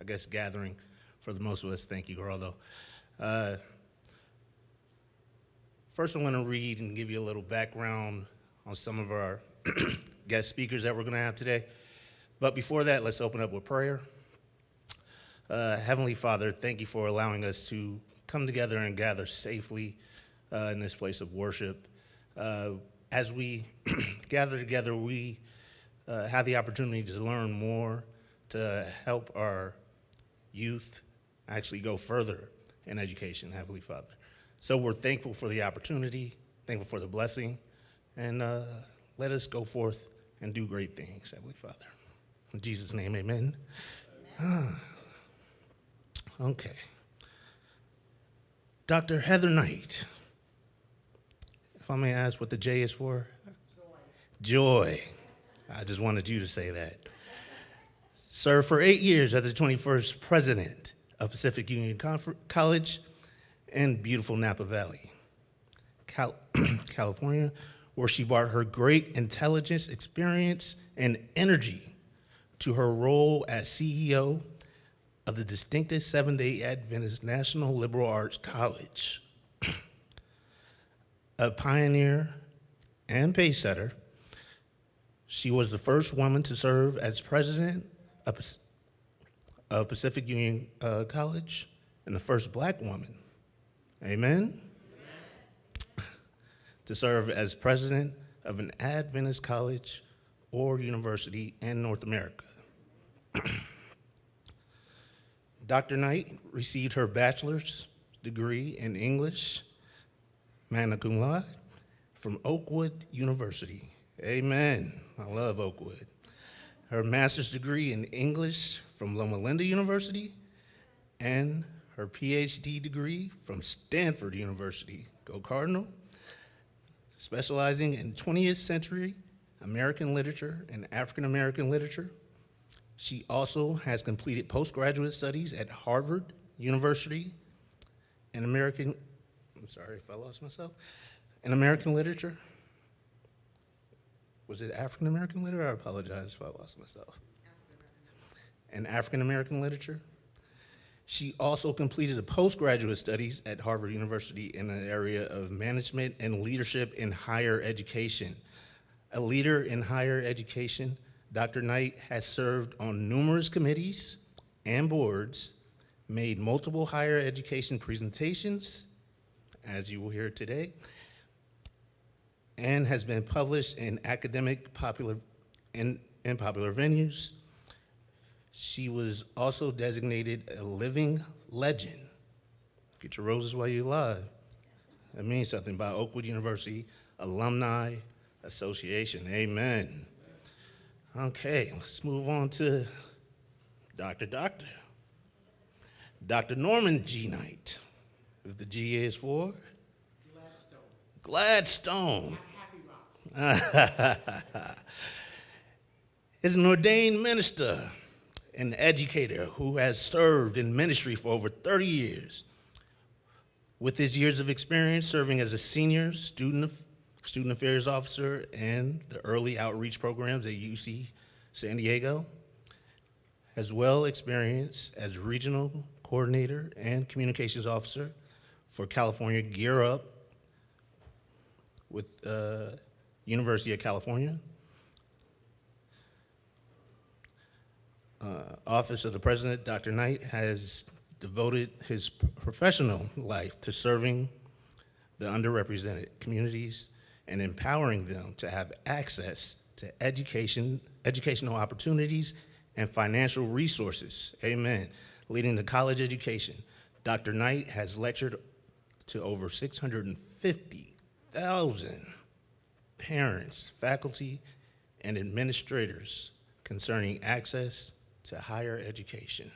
guess, gathering for the most of us. Thank you, Geraldo. First, I'm going to read and give you a little background on some of our guest speakers that we're going to have today. But before that, let's open up with prayer. Heavenly Father, thank you for allowing us to come together and gather safely in this place of worship. As we gather together, we have the opportunity to learn more, to help our youth actually go further in education, Heavenly Father. So we're thankful for the opportunity, thankful for the blessing, and let us go forth and do great things, Heavenly Father. In Jesus' name, amen. Okay. Dr. Heather Knight, if I may ask what the J is for? Joy. I just wanted you to say that. Served for 8 years as the 21st president of Pacific Union College in beautiful Napa Valley, California, where she brought her great intelligence, experience, and energy to her role as CEO of the distinctive Seventh-day Adventist National Liberal Arts College. A pioneer and pace setter, she was the first woman to serve as president of Pacific Union College and the first black woman, amen, to serve as president of an Adventist college or university in North America. Dr. Knight received her bachelor's degree in English, magna cum laude, from Oakwood University. Amen. I love Oakwood. Her master's degree in English from Loma Linda University, and her PhD degree from Stanford University. Go Cardinal. Specializing in 20th century American literature and African American literature. She also has completed postgraduate studies at Harvard University in American, I'm sorry if I lost myself, in American literature. Was it African American literature? I apologize if I lost myself. In African American literature. She also completed a postgraduate studies at Harvard University in the area of management and leadership in higher education. A leader in higher education, Dr. Knight has served on numerous committees and boards, made multiple higher education presentations, as you will hear today, and has been published in academic popular venues. She was also designated a living legend. Get your roses while you're alive. That means something, by Oakwood University Alumni Association. Amen. Okay, let's move on to Dr. Norman G. Knight. If the G is for? Gladstone. Is an ordained minister, an educator who has served in ministry for over 30 years. With his years of experience serving as a senior student affairs officer and the early outreach programs at UC San Diego, as well experience as regional coordinator and communications officer for California Gear Up with University of California, Office of the President, Dr. Knight has devoted his professional life to serving the underrepresented communities and empowering them to have access to educational opportunities and financial resources. Amen. Leading to college education. Dr. Knight has lectured to over 650,000 parents, faculty, and administrators concerning access to higher education.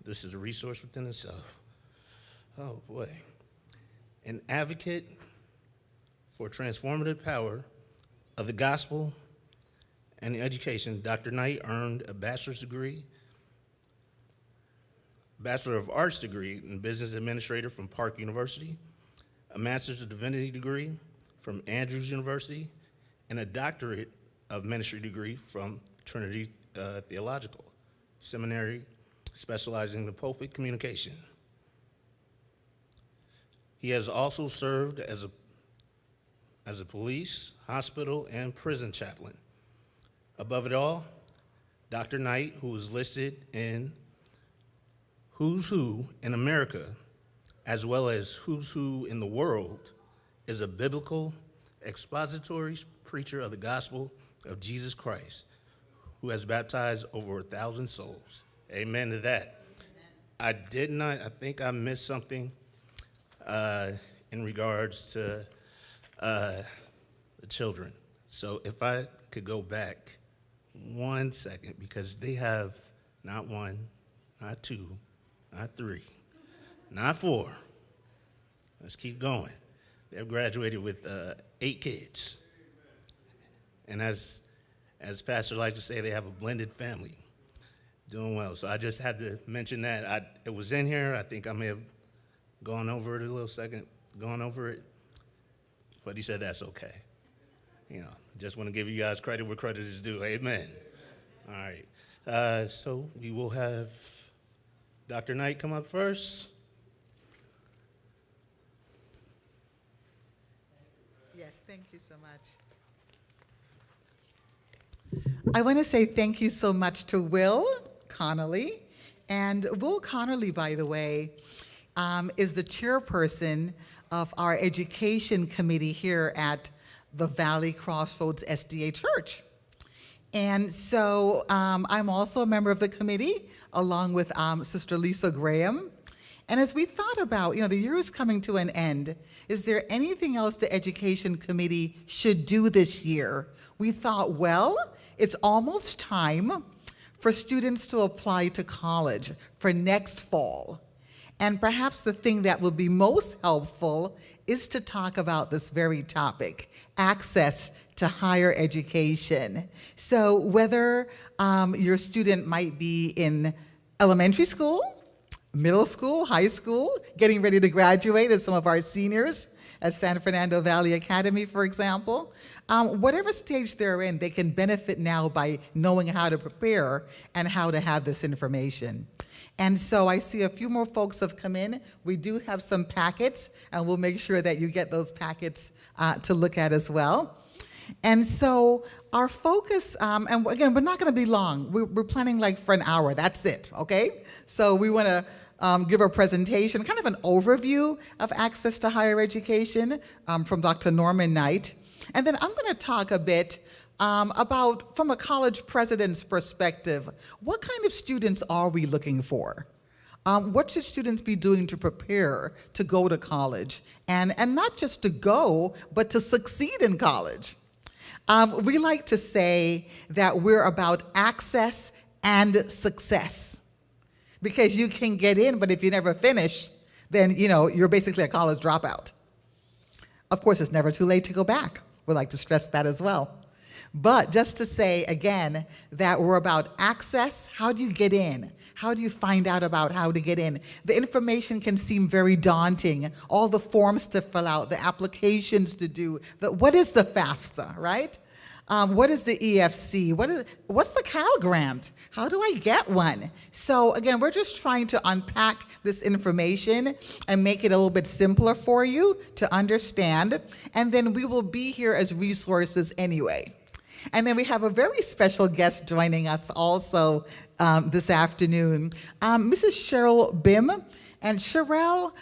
This is a resource within itself. Oh boy. An advocate for transformative power of the gospel and education, Dr. Knight earned a bachelor's degree, Bachelor of Arts degree in Business Administrator from Park University, a Master's of Divinity degree from Andrews University, and a Doctorate of Ministry degree from Trinity Theological Seminary specializing in pulpit communication. He has also served as a police, hospital, and prison chaplain. Above it all, Dr. Knight, who is listed in Who's Who in America, as well as Who's Who in the World, is a biblical expository preacher of the gospel of Jesus Christ, who has baptized over 1,000 souls. Amen to that. I think I missed something in regards to the children. So if I could go back 1 second, because they have not one, not two, not three, not four. Let's keep going. They've graduated with 8 kids. And as pastors like to say, they have a blended family. Doing well. So I just had to mention that. It was in here. I think I may have gone over it a little second, gone over it. But he said that's okay. Just want to give you guys credit where credit is due. Amen. All right. So we will have Dr. Knight come up first. Yes, thank you so much. I want to say thank you so much to Will Connolly. And Will Connolly, by the way, is the chairperson of our education committee here at the Valley Crossroads SDA Church. And so I'm also a member of the committee, along with Sister Lisa Graham. And as we thought about, the year is coming to an end, is there anything else the education committee should do this year? We thought, well, it's almost time for students to apply to college for next fall. And perhaps the thing that will be most helpful is to talk about this very topic, access to higher education. So whether your student might be in elementary school, middle school, high school, getting ready to graduate as some of our seniors at San Fernando Valley Academy, for example, whatever stage they're in, they can benefit now by knowing how to prepare and how to have this information. And so I see a few more folks have come in. We do have some packets, and we'll make sure that you get those packets to look at as well. And so our focus, and again, we're not going to be long. We're planning like for an hour. That's it, okay? So we want to give a presentation, kind of an overview of access to higher education from Dr. Norman Knight. And then I'm going to talk a bit about, from a college president's perspective, what kind of students are we looking for? What should students be doing to prepare to go to college? And not just to go, but to succeed in college. We like to say that we're about access and success. Because you can get in, but if you never finish, then you're basically a college dropout. Of course, it's never too late to go back. We like to stress that as well. But just to say, again, that we're about access. How do you get in? How do you find out about how to get in? The information can seem very daunting. All the forms to fill out, the applications to do. What is the FAFSA, right? What is the EFC? What's the Cal Grant? How do I get one? So again, we're just trying to unpack this information and make it a little bit simpler for you to understand. And then we will be here as resources anyway. And then we have a very special guest joining us also this afternoon, Mrs. Sherelle Bihm. And Sherelle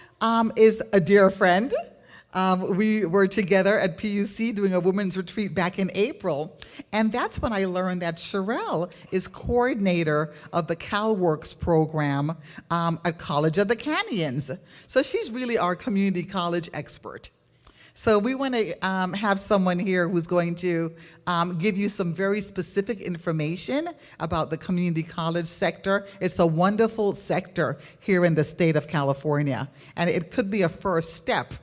is a dear friend. We were together at PUC doing a women's retreat back in April. And that's when I learned that Sherelle is coordinator of the Calworks program at College of the Canyons. So she's really our community college expert. So we want to have someone here who's going to give you some very specific information about the community college sector. It's a wonderful sector here in the state of California, and it could be a first step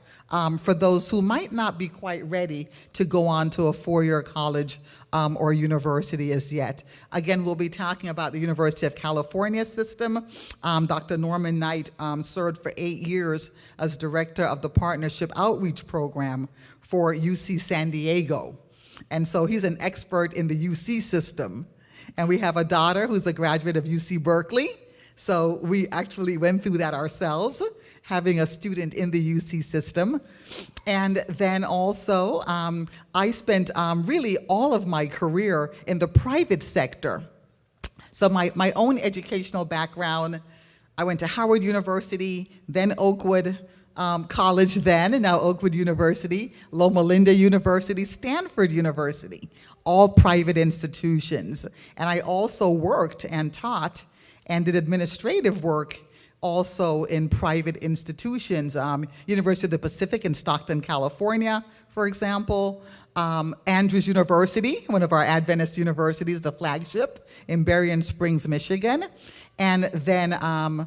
for those who might not be quite ready to go on to a four-year college or university as yet. Again, we'll be talking about the University of California system. Dr. Norman Knight served for 8 years as director of the Partnership Outreach Program for UC San Diego. And so he's an expert in the UC system. And we have a daughter who's a graduate of UC Berkeley. So we actually went through that ourselves, having a student in the UC system. And then also, I spent really all of my career in the private sector. So my own educational background, I went to Howard University, then Oakwood College then, and now Oakwood University, Loma Linda University, Stanford University, all private institutions. And I also worked and taught and did administrative work also in private institutions. University of the Pacific in Stockton, California, for example. Andrews University, one of our Adventist universities, the flagship in Berrien Springs, Michigan. And then I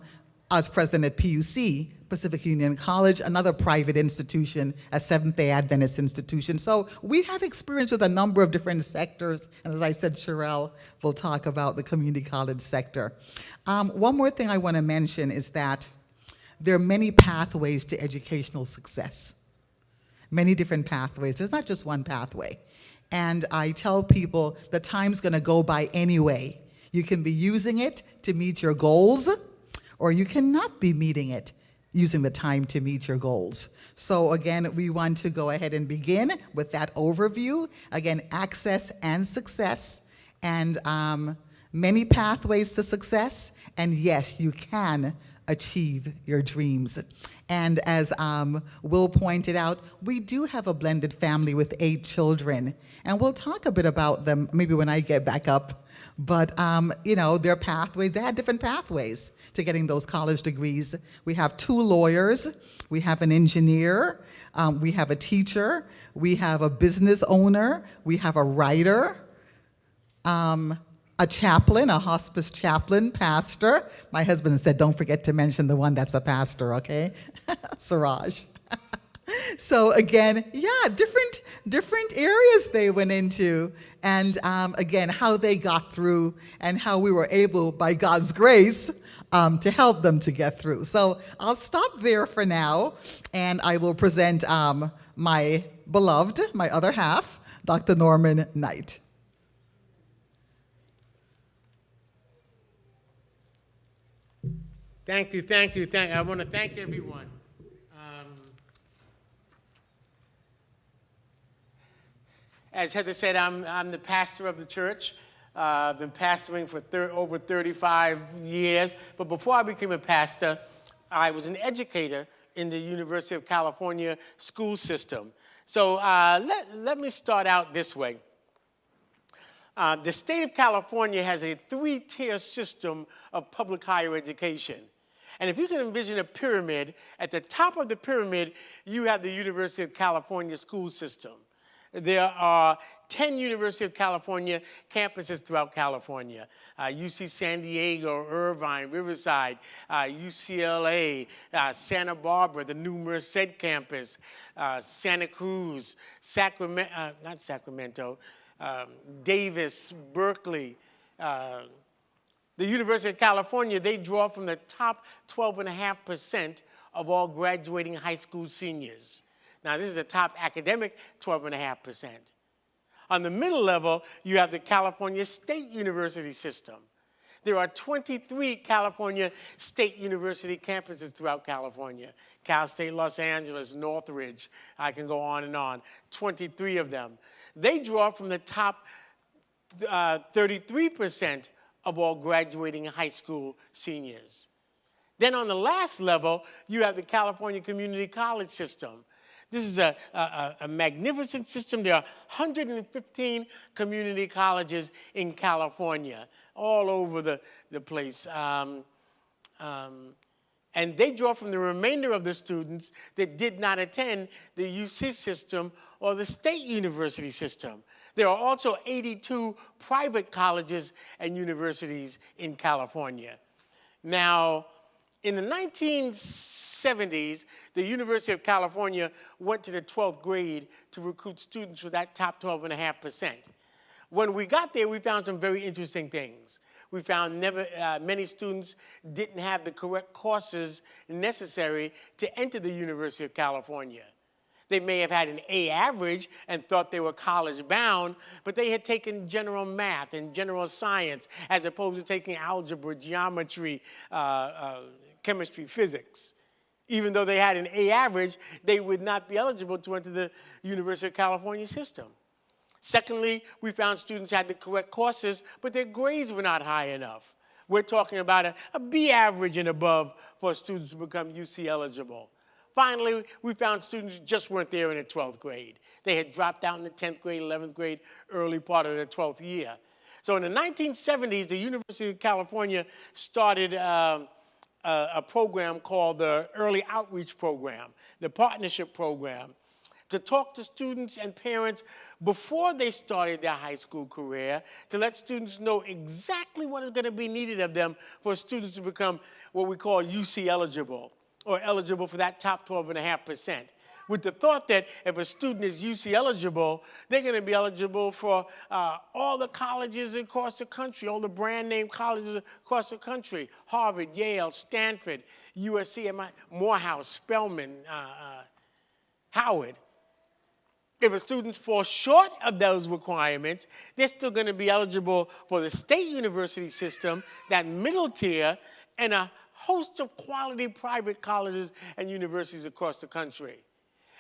was president at PUC, Pacific Union College, another private institution, a Seventh-day Adventist institution. So we have experience with a number of different sectors. And as I said, Sherelle will talk about the community college sector. One more thing I want to mention is that there are many pathways to educational success. Many different pathways. There's not just one pathway. And I tell people the time's going to go by anyway. You can be using it to meet your goals, or you cannot be meeting it using the time to meet your goals. So again, we want to go ahead and begin with that overview. Again, access and success, and many pathways to success, and yes, you can achieve your dreams. And as Will pointed out, we do have a blended family with 8 children, and we'll talk a bit about them maybe when I get back up. But, you know, their pathways, they had different pathways to getting those college degrees. We have 2 lawyers, we have an engineer, we have a teacher, we have a business owner, we have a writer, a chaplain, a hospice chaplain, pastor. My husband said, don't forget to mention the one that's a pastor, okay? Siraj. So again, yeah, different areas they went into, and again, how they got through and how we were able, by God's grace, to help them to get through. So I'll stop there for now, and I will present my beloved, my other half, Dr. Norman Knight. Thank you, thank you, thank you. I want to thank everyone. As Heather said, I'm the pastor of the church. I've been pastoring for over 35 years. But before I became a pastor, I was an educator in the University of California school system. So let me start out this way. The state of California has a 3-tier system of public higher education. And if you can envision a pyramid, at the top of the pyramid, you have the University of California school system. There are 10 University of California campuses throughout California. UC San Diego, Irvine, Riverside, UCLA, Santa Barbara, the new Merced campus, Santa Cruz, Davis, Berkeley. The University of California, they draw from the top 12.5% of all graduating high school seniors. Now, this is the top academic 12.5%. On the middle level, you have the California State University system. There are 23 California State University campuses throughout California. Cal State Los Angeles, Northridge, I can go on and on, 23 of them. They draw from the top 33% of all graduating high school seniors. Then on the last level, you have the California Community College system. This is a magnificent system. There are 115 community colleges in California, all over the place. And they draw from the remainder of the students that did not attend the UC system or the state university system. There are also 82 private colleges and universities in California. Now, in the 1970s, the University of California went to the 12th grade to recruit students for that top 12.5%. When we got there, we found some very interesting things. We found many students didn't have the correct courses necessary to enter the University of California. They may have had an A average and thought they were college bound, but they had taken general math and general science as opposed to taking algebra, geometry, chemistry, physics. Even though they had an A average, they would not be eligible to enter the University of California system. Secondly, we found students had the correct courses, but their grades were not high enough. We're talking about a B average and above for students to become UC eligible. Finally, we found students just weren't there in the 12th grade. They had dropped out in the 10th grade, 11th grade, early part of their 12th year. So in the 1970s, the University of California started a program called the Early Outreach Program, the Partnership Program, to talk to students and parents before they started their high school career, to let students know exactly what is going to be needed of them for students to become what we call UC eligible, or eligible for that top 12.5%. With the thought that if a student is UC eligible, they're going to be eligible for all the colleges across the country, all the brand name colleges across the country, Harvard, Yale, Stanford, USC, Morehouse, Spelman, Howard. If a student falls short of those requirements, they're still going to be eligible for the state university system, that middle tier, and a host of quality private colleges and universities across the country.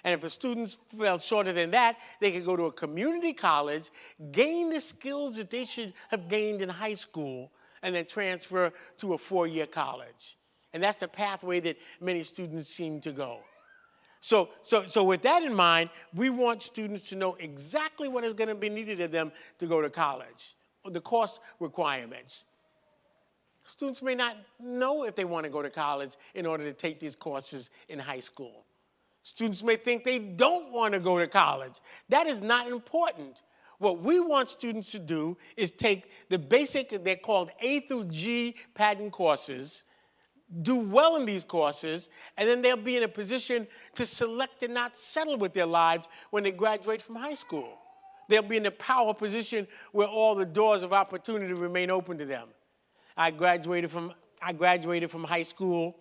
And if a student fell shorter than that, they could go to a community college, gain the skills that they should have gained in high school, and then transfer to a 4-year college. And that's the pathway that many students seem to go. So with that in mind, we want students to know exactly what is going to be needed of them to go to college, the course requirements. Students may not know if they want to go to college in order to take these courses in high school. Students may think they don't want to go to college. That is not important. What we want students to do is take the basic, they're called A through G pattern courses, do well in these courses, and then they'll be in a position to select and not settle with their lives when they graduate from high school. They'll be in a power position where all the doors of opportunity remain open to them. I graduated from high school.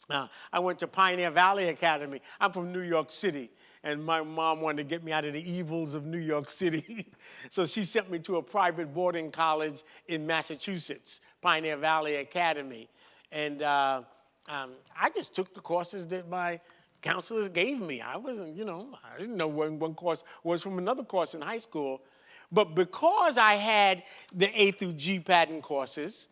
I went to Pioneer Valley Academy. I'm from New York City, and my mom wanted to get me out of the evils of New York City. So she sent me to a private boarding college in Massachusetts, Pioneer Valley Academy. And I just took the courses that my counselors gave me. I wasn't, I didn't know when one course was from another course in high school. But because I had the A through G pattern courses,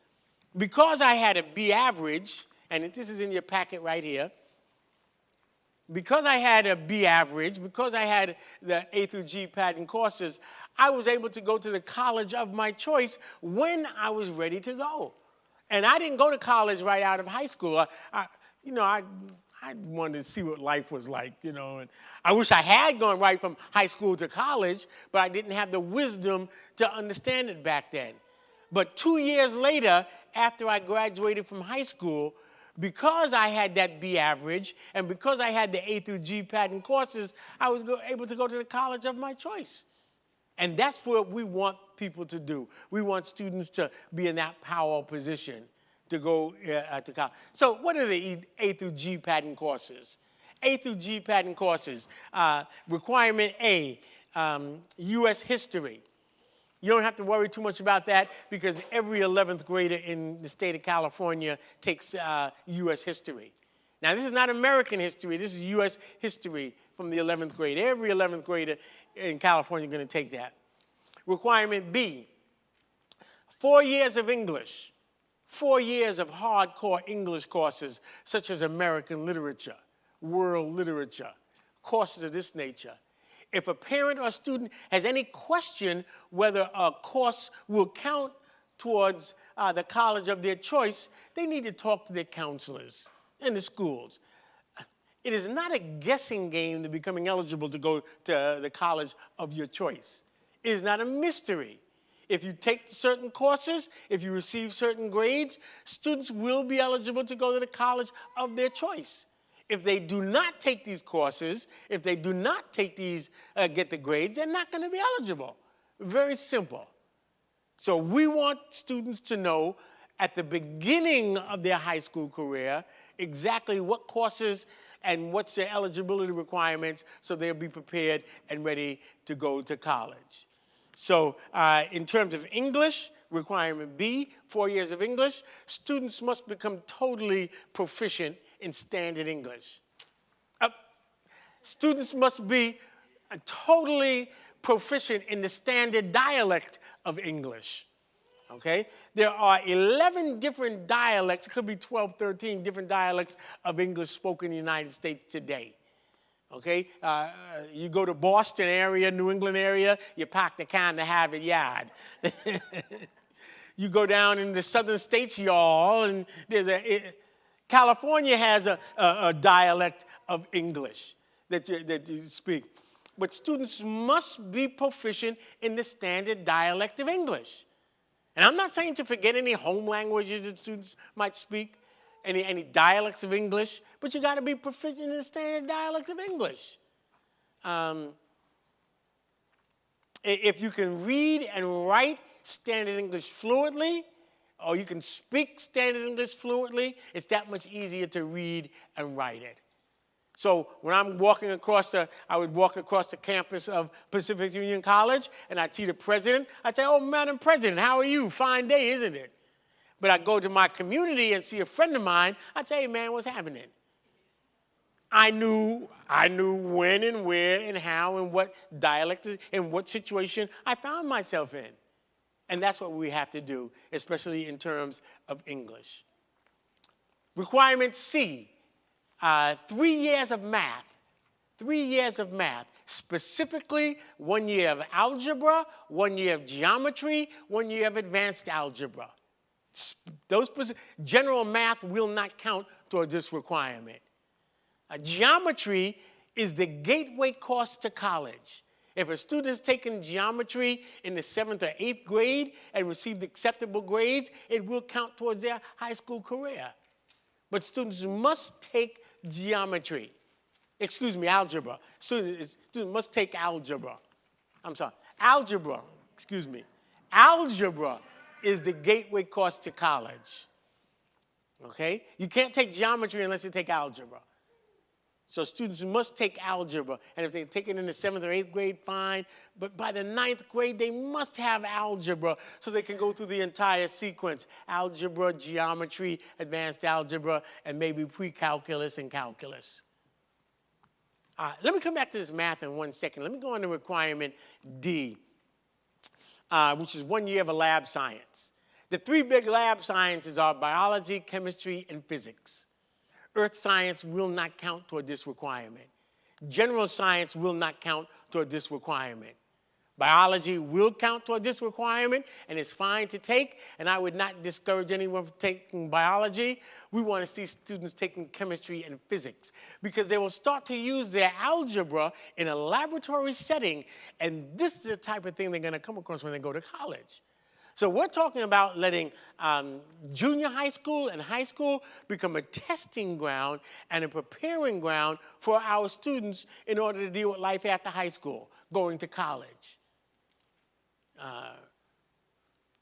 because I had a B average, and this is in your packet right here, because I had a B average, because I had the A through G pattern courses, I was able to go to the college of my choice when I was ready to go. And I didn't go to college right out of high school. I wanted to see what life was like, and I wish I had gone right from high school to college, but I didn't have the wisdom to understand it back then. But 2 years later, after I graduated from high school, because I had that B average and because I had the A through G pattern courses, I was able to go to the college of my choice. And that's what we want people to do. We want students to be in that power position to go to college. So what are the A through G pattern courses? A through G pattern courses. Requirement A, U.S. history. You don't have to worry too much about that because every 11th grader in the state of California takes U.S. history. Now, this is not American history. This is U.S. history from the 11th grade. Every 11th grader in California is going to take that. Requirement B, 4 years of English, 4 years of hardcore English courses such as American literature, world literature, courses of this nature. If a parent or student has any question whether a course will count towards the college of their choice, they need to talk to their counselors in the schools. It is not a guessing game to becoming eligible to go to the college of your choice. It is not a mystery. If you take certain courses, if you receive certain grades, students will be eligible to go to the college of their choice. If they do not take these courses, if they do not take these, get the grades, they're not going to be eligible. Very simple. So we want students to know at the beginning of their high school career exactly what courses and what's their eligibility requirements so they'll be prepared and ready to go to college. So in terms of English, requirement B, 4 years of English, students must become totally proficient in standard English. Students must be totally proficient in the standard dialect of English. Okay? There are 11 different dialects, it could be 12, 13 different dialects of English spoken in the United States today. Okay? You go to Boston area, New England area, you park the car in the Harvard Yard. You go down in the southern states, y'all, and California has a dialect of English that you speak. But students must be proficient in the standard dialect of English. And I'm not saying to forget any home languages that students might speak, any dialects of English, but you got to be proficient in the standard dialect of English. If you can read and write standard English fluently, or you can speak standard English fluently, it's that much easier to read and write it. So when I'm walking across I would walk across the campus of Pacific Union College, and I'd see the president. I'd say, "Oh, Madam President, how are you? Fine day, isn't it?" But I'd go to my community and see a friend of mine. I'd say, "Hey, man, what's happening?" I knew when and where and how and what dialect and what situation I found myself in. And that's what we have to do, especially in terms of English. Requirement C. 3 years of math. 3 years of math. Specifically, 1 year of algebra, 1 year of geometry, 1 year of advanced algebra. General math will not count toward this requirement. Geometry is the gateway course to college. If a student has taken geometry in the 7th or 8th grade and received acceptable grades, it will count towards their high school career. But students must take geometry. Excuse me, algebra. Students must take algebra. I'm sorry, algebra, excuse me. Algebra is the gateway course to college. Okay? You can't take geometry unless you take algebra. So students must take algebra. And if they take it in the 7th or 8th grade, fine. But by the 9th grade, they must have algebra so they can go through the entire sequence. Algebra, geometry, advanced algebra, and maybe pre-calculus and calculus. Let me come back to this math in 1 second. Let me go on to requirement D, which is 1 year of a lab science. The 3 big lab sciences are biology, chemistry, and physics. Earth science will not count toward this requirement. General science will not count toward this requirement. Biology will count toward this requirement, and it's fine to take, and I would not discourage anyone from taking biology. We want to see students taking chemistry and physics because they will start to use their algebra in a laboratory setting, and this is the type of thing they're going to come across when they go to college. So we're talking about letting junior high school and high school become a testing ground and a preparing ground for our students in order to deal with life after high school, going to college.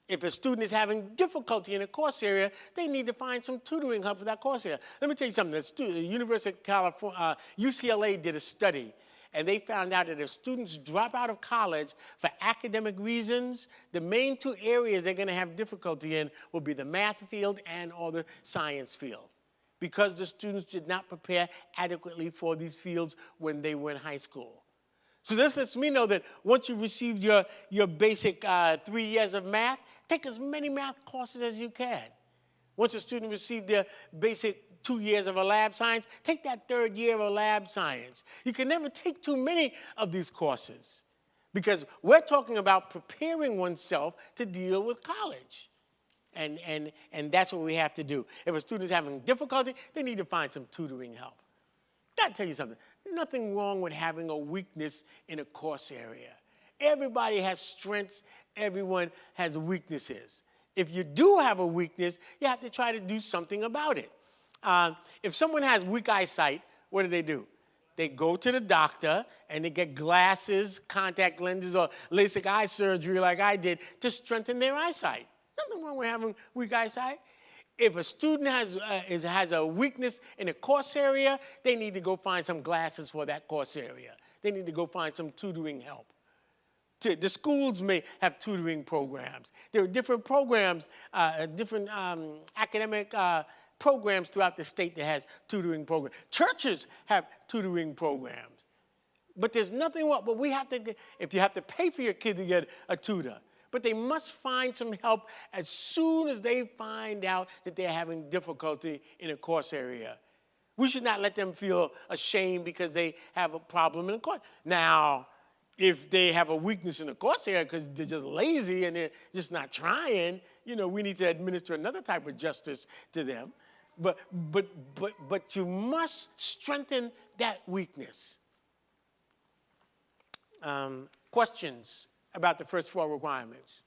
If a student is having difficulty in a course area, they need to find some tutoring help for that course area. Let me tell you something. The University of California, UCLA did a study, and they found out that if students drop out of college for academic reasons, the main 2 areas they're going to have difficulty in will be the math field and or the science field, because the students did not prepare adequately for these fields when they were in high school. So this lets me know that once you've received your basic 3 years of math, take as many math courses as you can. Once a student received their basic 2 years of a lab science, take that 3rd year of a lab science. You can never take too many of these courses because we're talking about preparing oneself to deal with college. And that's what we have to do. If a student is having difficulty, they need to find some tutoring help. Gotta tell you something. Nothing wrong with having a weakness in a course area. Everybody has strengths. Everyone has weaknesses. If you do have a weakness, you have to try to do something about it. If someone has weak eyesight, what do? They go to the doctor and they get glasses, contact lenses, or LASIK eye surgery like I did to strengthen their eyesight. Nothing wrong with having weak eyesight. If a student has a weakness in a course area, they need to go find some classes for that course area. They need to go find some tutoring help. The schools may have tutoring programs. There are different programs, different academic programs throughout the state that has tutoring programs. Churches have tutoring programs. But there's nothing wrong. But we have to, if you have to pay for your kid to get a tutor, but they must find some help as soon as they find out that they're having difficulty in a course area. We should not let them feel ashamed because they have a problem in a course. Now, if they have a weakness in the course area because they're just lazy and they're just not trying, we need to administer another type of justice to them. But you must strengthen that weakness. Questions about the first 4 requirements?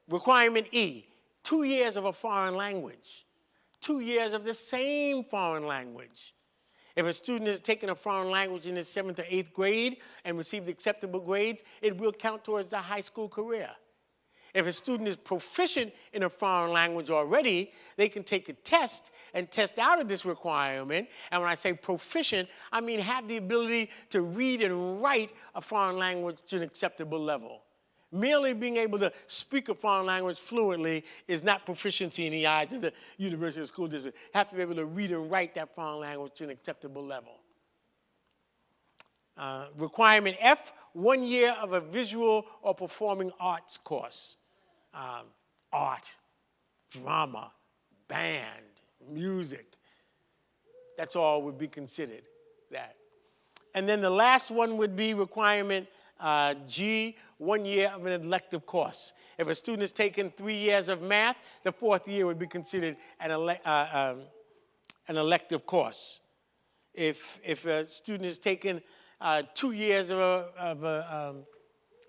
Requirement E, 2 years of a foreign language. 2 years of the same foreign language. If a student has taken a foreign language in his 7th or 8th grade and received acceptable grades, it will count towards the high school career. If a student is proficient in a foreign language already, they can take a test and test out of this requirement. And when I say proficient, I mean have the ability to read and write a foreign language to an acceptable level. Merely being able to speak a foreign language fluently is not proficiency in the eyes of the university or school district. You have to be able to read and write that foreign language to an acceptable level. Requirement F, 1 year of a visual or performing arts course. Art, drama, band, music. That's all would be considered that. And then the last one would be requirement G, 1 year of an elective course. If a student has taken 3 years of math, the 4th year would be considered an elective course. If a student has taken 2 years of a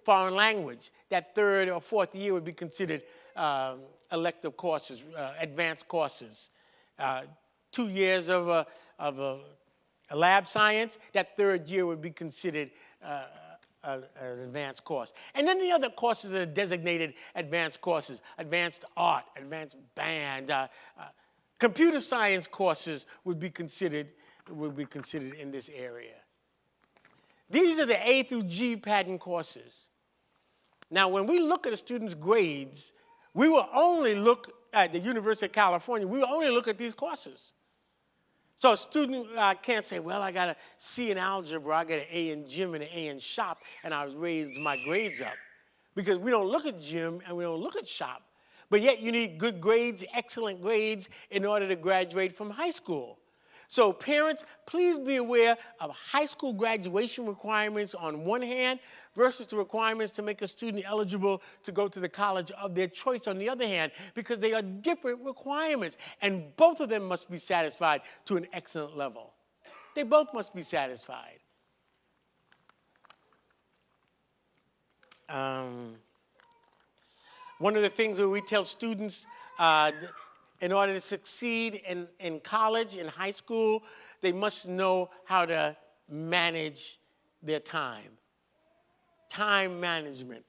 foreign language, that 3rd or 4th year would be considered elective courses, advanced courses. 2 years of a lab science, that 3rd year would be considered an advanced course. And then the other courses that are designated advanced courses, advanced art, advanced band, computer science courses would be considered in this area. These are the A through G pattern courses. Now, when we look at a student's grades, we will only look at the University of California, we will only look at these courses. So a student can't say, well, I got a C in algebra, I got an A in gym and an A in shop, and I was raised my grades up. Because we don't look at gym and we don't look at shop. But yet you need good grades, excellent grades, in order to graduate from high school. So parents, please be aware of high school graduation requirements on one hand versus the requirements to make a student eligible to go to the college of their choice on the other hand, because they are different requirements, and both of them must be satisfied to an excellent level. They both must be satisfied. One of the things that we tell students in order to succeed in college, in high school, they must know how to manage their time. Time management.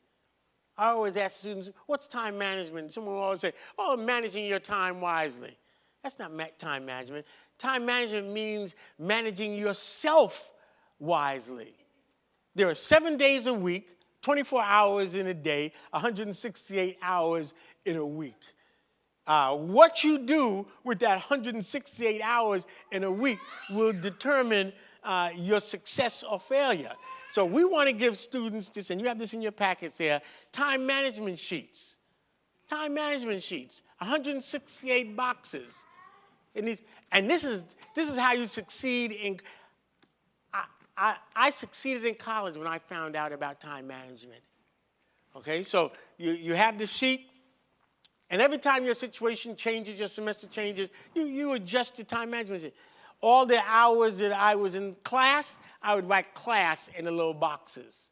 I always ask students, what's time management? Someone will always say, oh, managing your time wisely. That's not time management. Time management means managing yourself wisely. There are 7 days a week, 24 hours in a day, 168 hours in a week. What you do with that 168 hours in a week will determine your success or failure. So we want to give students this, and you have this in your packets here, time management sheets. Time management sheets, 168 boxes. And this is how you succeed in. I succeeded in college when I found out about time management. Okay, so you have the sheet. And every time your situation changes, your semester changes, you adjust your time management. All the hours that I was in class, I would write class in the little boxes.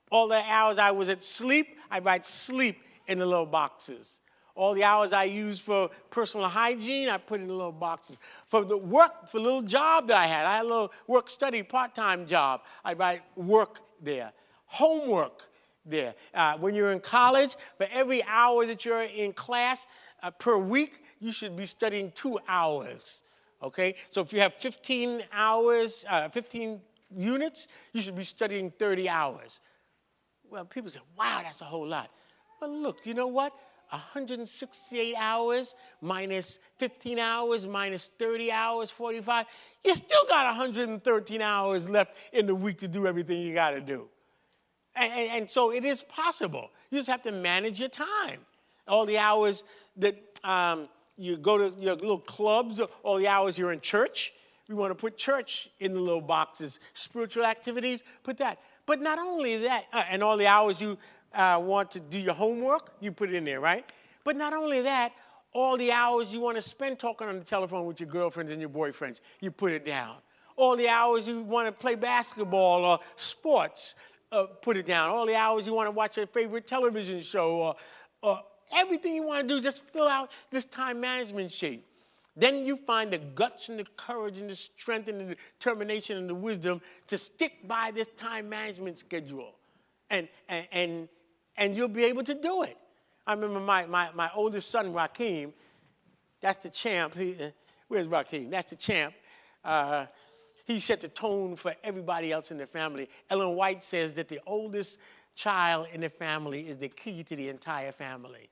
All the hours I was at sleep, I'd write sleep in the little boxes. All the hours I used for personal hygiene, I put in the little boxes. For the work, for the little job that I had a little work-study part-time job, I'd write work there. Homework there. When you're in college, for every hour that you're in class per week, you should be studying 2 hours. Okay? So if you have 15 hours, 15 units, you should be studying 30 hours. Well, people say, wow, that's a whole lot. Well, look, you know what? 168 hours minus 15 hours minus 30 hours, 45, you still got 113 hours left in the week to do everything you got to do. And so it is possible. You just have to manage your time. All the hours that you go to your little clubs, all the hours you're in church, we want to put church in the little boxes. Spiritual activities, put that. But not only that, and all the hours you want to do your homework, you put it in there, right? But not only that, all the hours you want to spend talking on the telephone with your girlfriends and your boyfriends, you put it down. All the hours you want to play basketball or sports, put it down. All the hours you want to watch your favorite television show or everything you want to do, just fill out this time management sheet. Then you find the guts and the courage and the strength and the determination and the wisdom to stick by this time management schedule. And you'll be able to do it. I remember my oldest son, Rakeem, that's the champ. Where's Rakeem? That's the champ. He set the tone for everybody else in the family. Ellen White says that the oldest child in the family is the key to the entire family.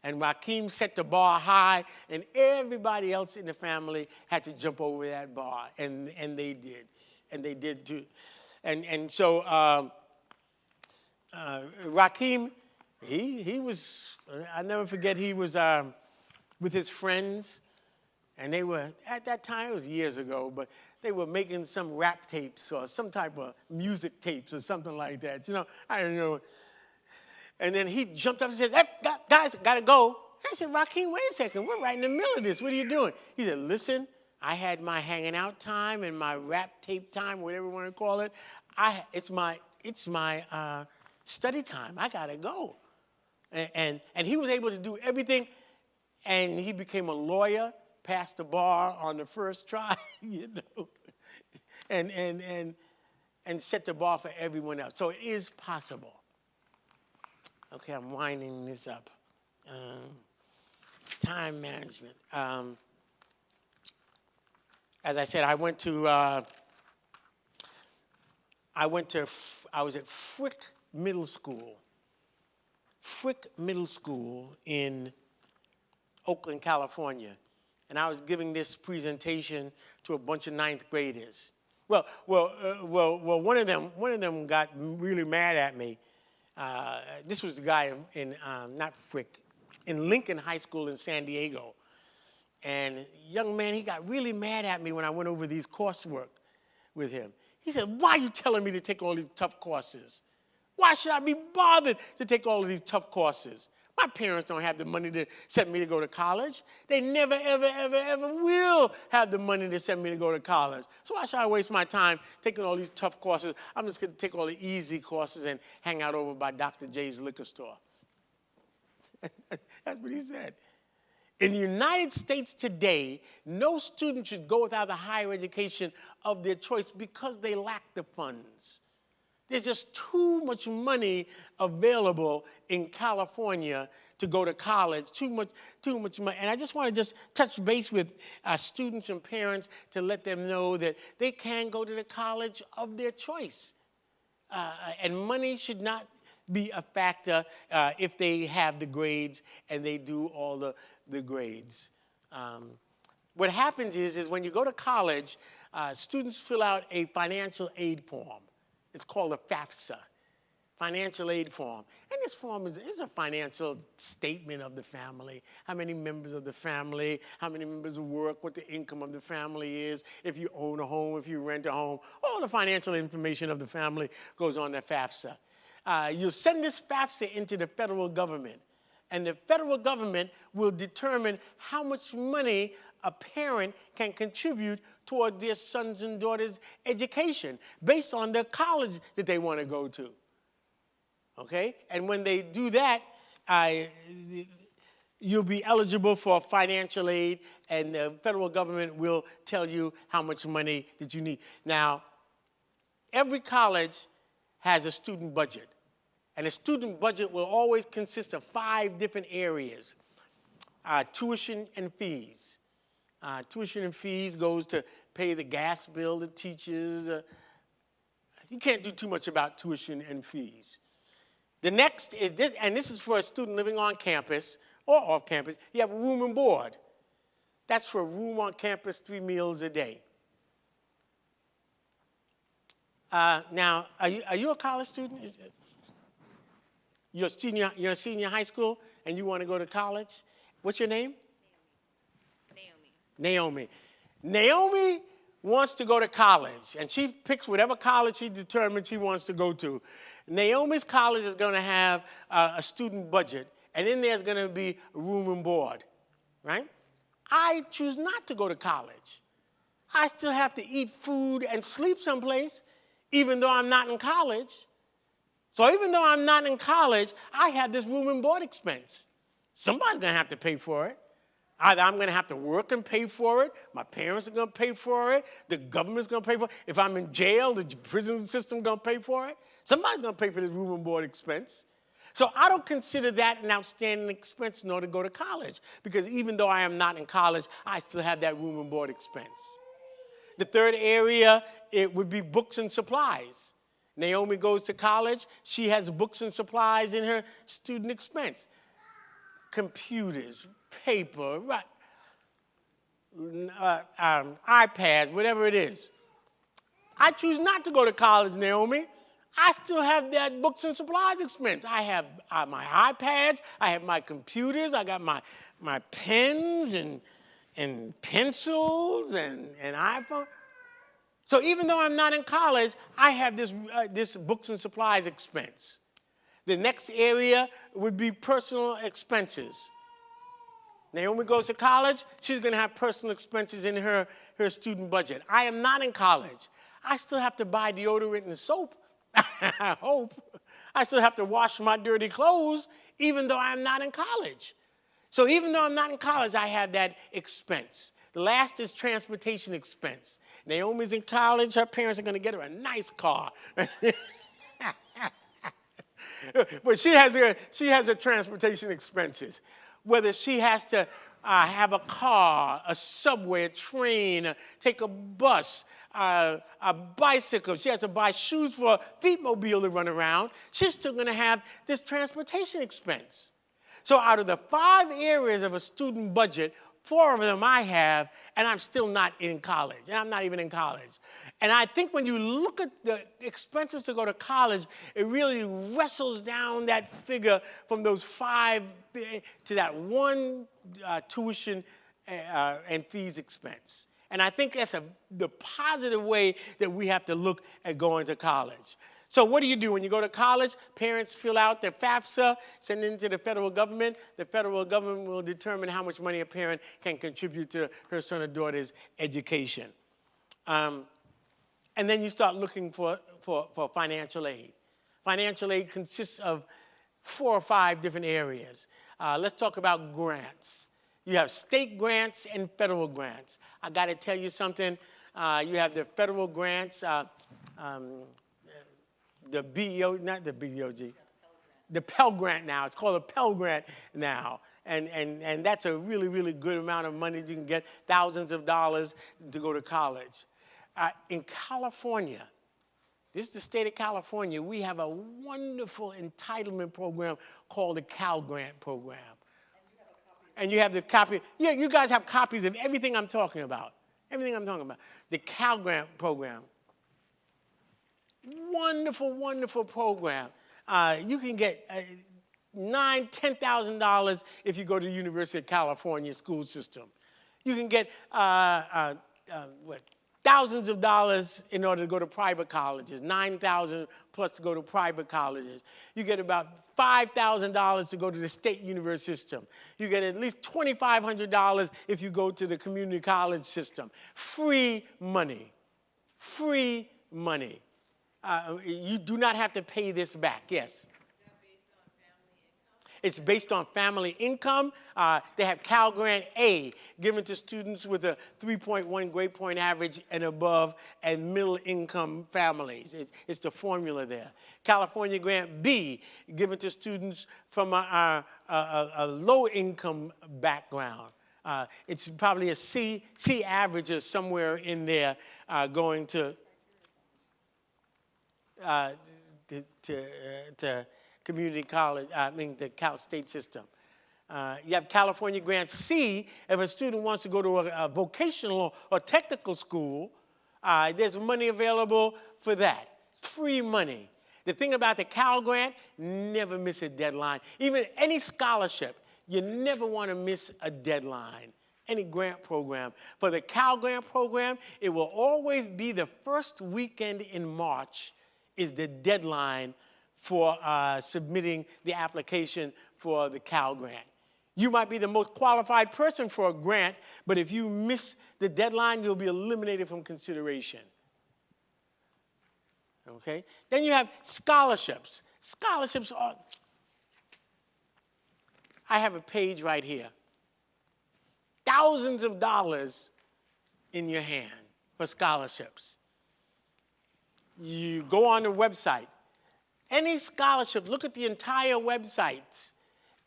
And Rakeem set the bar high, and everybody else in the family had to jump over that bar, and they did. And they did too. And so Rakeem, he was, I'll never forget, he was with his friends, and they were, at that time, it was years ago, but they were making some rap tapes or some type of music tapes or something like that. You know, I don't know. And then he jumped up and said, hey, guys, got to go. I said, Rakeem, wait a second. We're right in the middle of this. What are you doing? He said, listen, I had my hanging out time and my rap tape time, whatever you want to call it. It's my study time. I got to go. And he was able to do everything. And he became a lawyer, passed the bar on the first try, you know, and set the bar for everyone else. So it is possible. Okay, I'm winding this up. Time management. As I said, I was at Frick Middle School. Frick Middle School in Oakland, California. And I was giving this presentation to a bunch of ninth graders. Well, one of them got really mad at me. This was the guy in, not Frick, in Lincoln High School in San Diego. And young man, he got really mad at me when I went over these coursework with him. He said, why are you telling me to take all these tough courses? Why should I be bothered to take all of these tough courses? My parents don't have the money to send me to go to college. They never, ever, ever, ever will have the money to send me to go to college. So why should I waste my time taking all these tough courses? I'm just going to take all the easy courses and hang out over by Dr. J's liquor store. That's what he said. In the United States today, no student should go without a higher education of their choice because they lack the funds. There's just too much money available in California to go to college, too much money. And I just want to just touch base with students and parents to let them know that they can go to the college of their choice. And money should not be a factor if they have the grades and they do all the grades. What happens is when you go to college, students fill out a financial aid form. It's called a FAFSA, financial aid form. And this form is a financial statement of the family, how many members of the family, how many members work, what the income of the family is, if you own a home, if you rent a home. All the financial information of the family goes on the FAFSA. You'll send this FAFSA into the federal government, and the federal government will determine how much money a parent can contribute toward their sons and daughters' education based on the college that they want to go to. Okay? And when they do that, you'll be eligible for financial aid, and the federal government will tell you how much money that you need. Now, every college has a student budget. And the student budget will always consist of 5 different areas. Tuition and fees. Tuition and fees goes to pay the gas bill, the teachers. You can't do too much about tuition and fees. The next is this, and this is for a student living on campus or off campus. You have room and board. That's for room on campus, 3 meals a day. Now, are you a college student? You're a senior high school and you want to go to college? What's your name? Naomi. Naomi wants to go to college, and she picks whatever college she determines she wants to go to. Naomi's college is going to have a student budget, and in there's going to be room and board, right? I choose not to go to college. I still have to eat food and sleep someplace, even though I'm not in college. So even though I'm not in college, I have this room and board expense. Somebody's going to have to pay for it. Either I'm going to have to work and pay for it, my parents are going to pay for it, the government's going to pay for it. If I'm in jail, the prison system's going to pay for it. Somebody's going to pay for this room and board expense. So I don't consider that an outstanding expense in order to go to college, because even though I am not in college, I still have that room and board expense. The third area, it would be books and supplies. Naomi goes to college. She has books and supplies in her student expense. Computers, paper, iPads, whatever it is. I choose not to go to college, Naomi. I still have that books and supplies expense. I have my iPads, I have my computers, I got my pens and pencils and iPhone. So even though I'm not in college, I have this books and supplies expense. The next area would be personal expenses. Naomi goes to college, she's going to have personal expenses in her student budget. I am not in college. I still have to buy deodorant and soap. I hope. I still have to wash my dirty clothes, even though I'm not in college. So even though I'm not in college, I have that expense. The last is transportation expense. Naomi's in college, her parents are going to get her a nice car. But she has her transportation expenses. Whether she has to have a car, a subway, a train, take a bus, a bicycle. She has to buy shoes for a feetmobile to run around. She's still going to have this transportation expense. So out of the 5 areas of a student budget, 4 of them I have, and I'm still not in college, and I'm not even in college. And I think when you look at the expenses to go to college, it really wrestles down that figure from those 5 to that 1 tuition and fees expense. And I think that's the positive way that we have to look at going to college. So what do you do when you go to college? Parents fill out their FAFSA, send it to the federal government. The federal government will determine how much money a parent can contribute to her son or daughter's education. And then you start looking for financial aid. Financial aid consists of 4 or 5 different areas. Let's talk about grants. You have state grants and federal grants. I got to tell you something. You have the federal grants, the BEO, not the BEOG, the Pell Grant now. It's called a Pell Grant now. And that's a really, really good amount of money. You can get thousands of dollars to go to college. In California, this is the state of California, we have a wonderful entitlement program called the Cal Grant program. And you have the copy. Yeah, you guys have copies of everything I'm talking about. Everything I'm talking about. The Cal Grant program. Wonderful, wonderful program. You can get $9,000, $10,000 if you go to the University of California school system. You can get thousands of dollars in order to go to private colleges, $9,000 plus to go to private colleges. You get about $5,000 to go to the state university system. You get at least $2,500 if you go to the community college system. Free money. Free money. You do not have to pay this back, yes? It's based on family income. They have Cal Grant A, given to students with a 3.1 grade point average and above, and middle income families. It's the formula there. California Grant B, given to students from a low income background. It's probably a C average or somewhere in there, going to community college, the Cal State system. You have California Grant C, if a student wants to go to a vocational or technical school, there's money available for that, free money. The thing about the Cal Grant, never miss a deadline. Even any scholarship, you never want to miss a deadline. Any grant program. For the Cal Grant program, it will always be the first weekend in March is the deadline for submitting the application for the Cal Grant. You might be the most qualified person for a grant, but if you miss the deadline, you'll be eliminated from consideration. Okay? Then you have scholarships. Scholarships are, I have a page right here. Thousands of dollars in your hand for scholarships. You go on the website. Any scholarship, look at the entire website.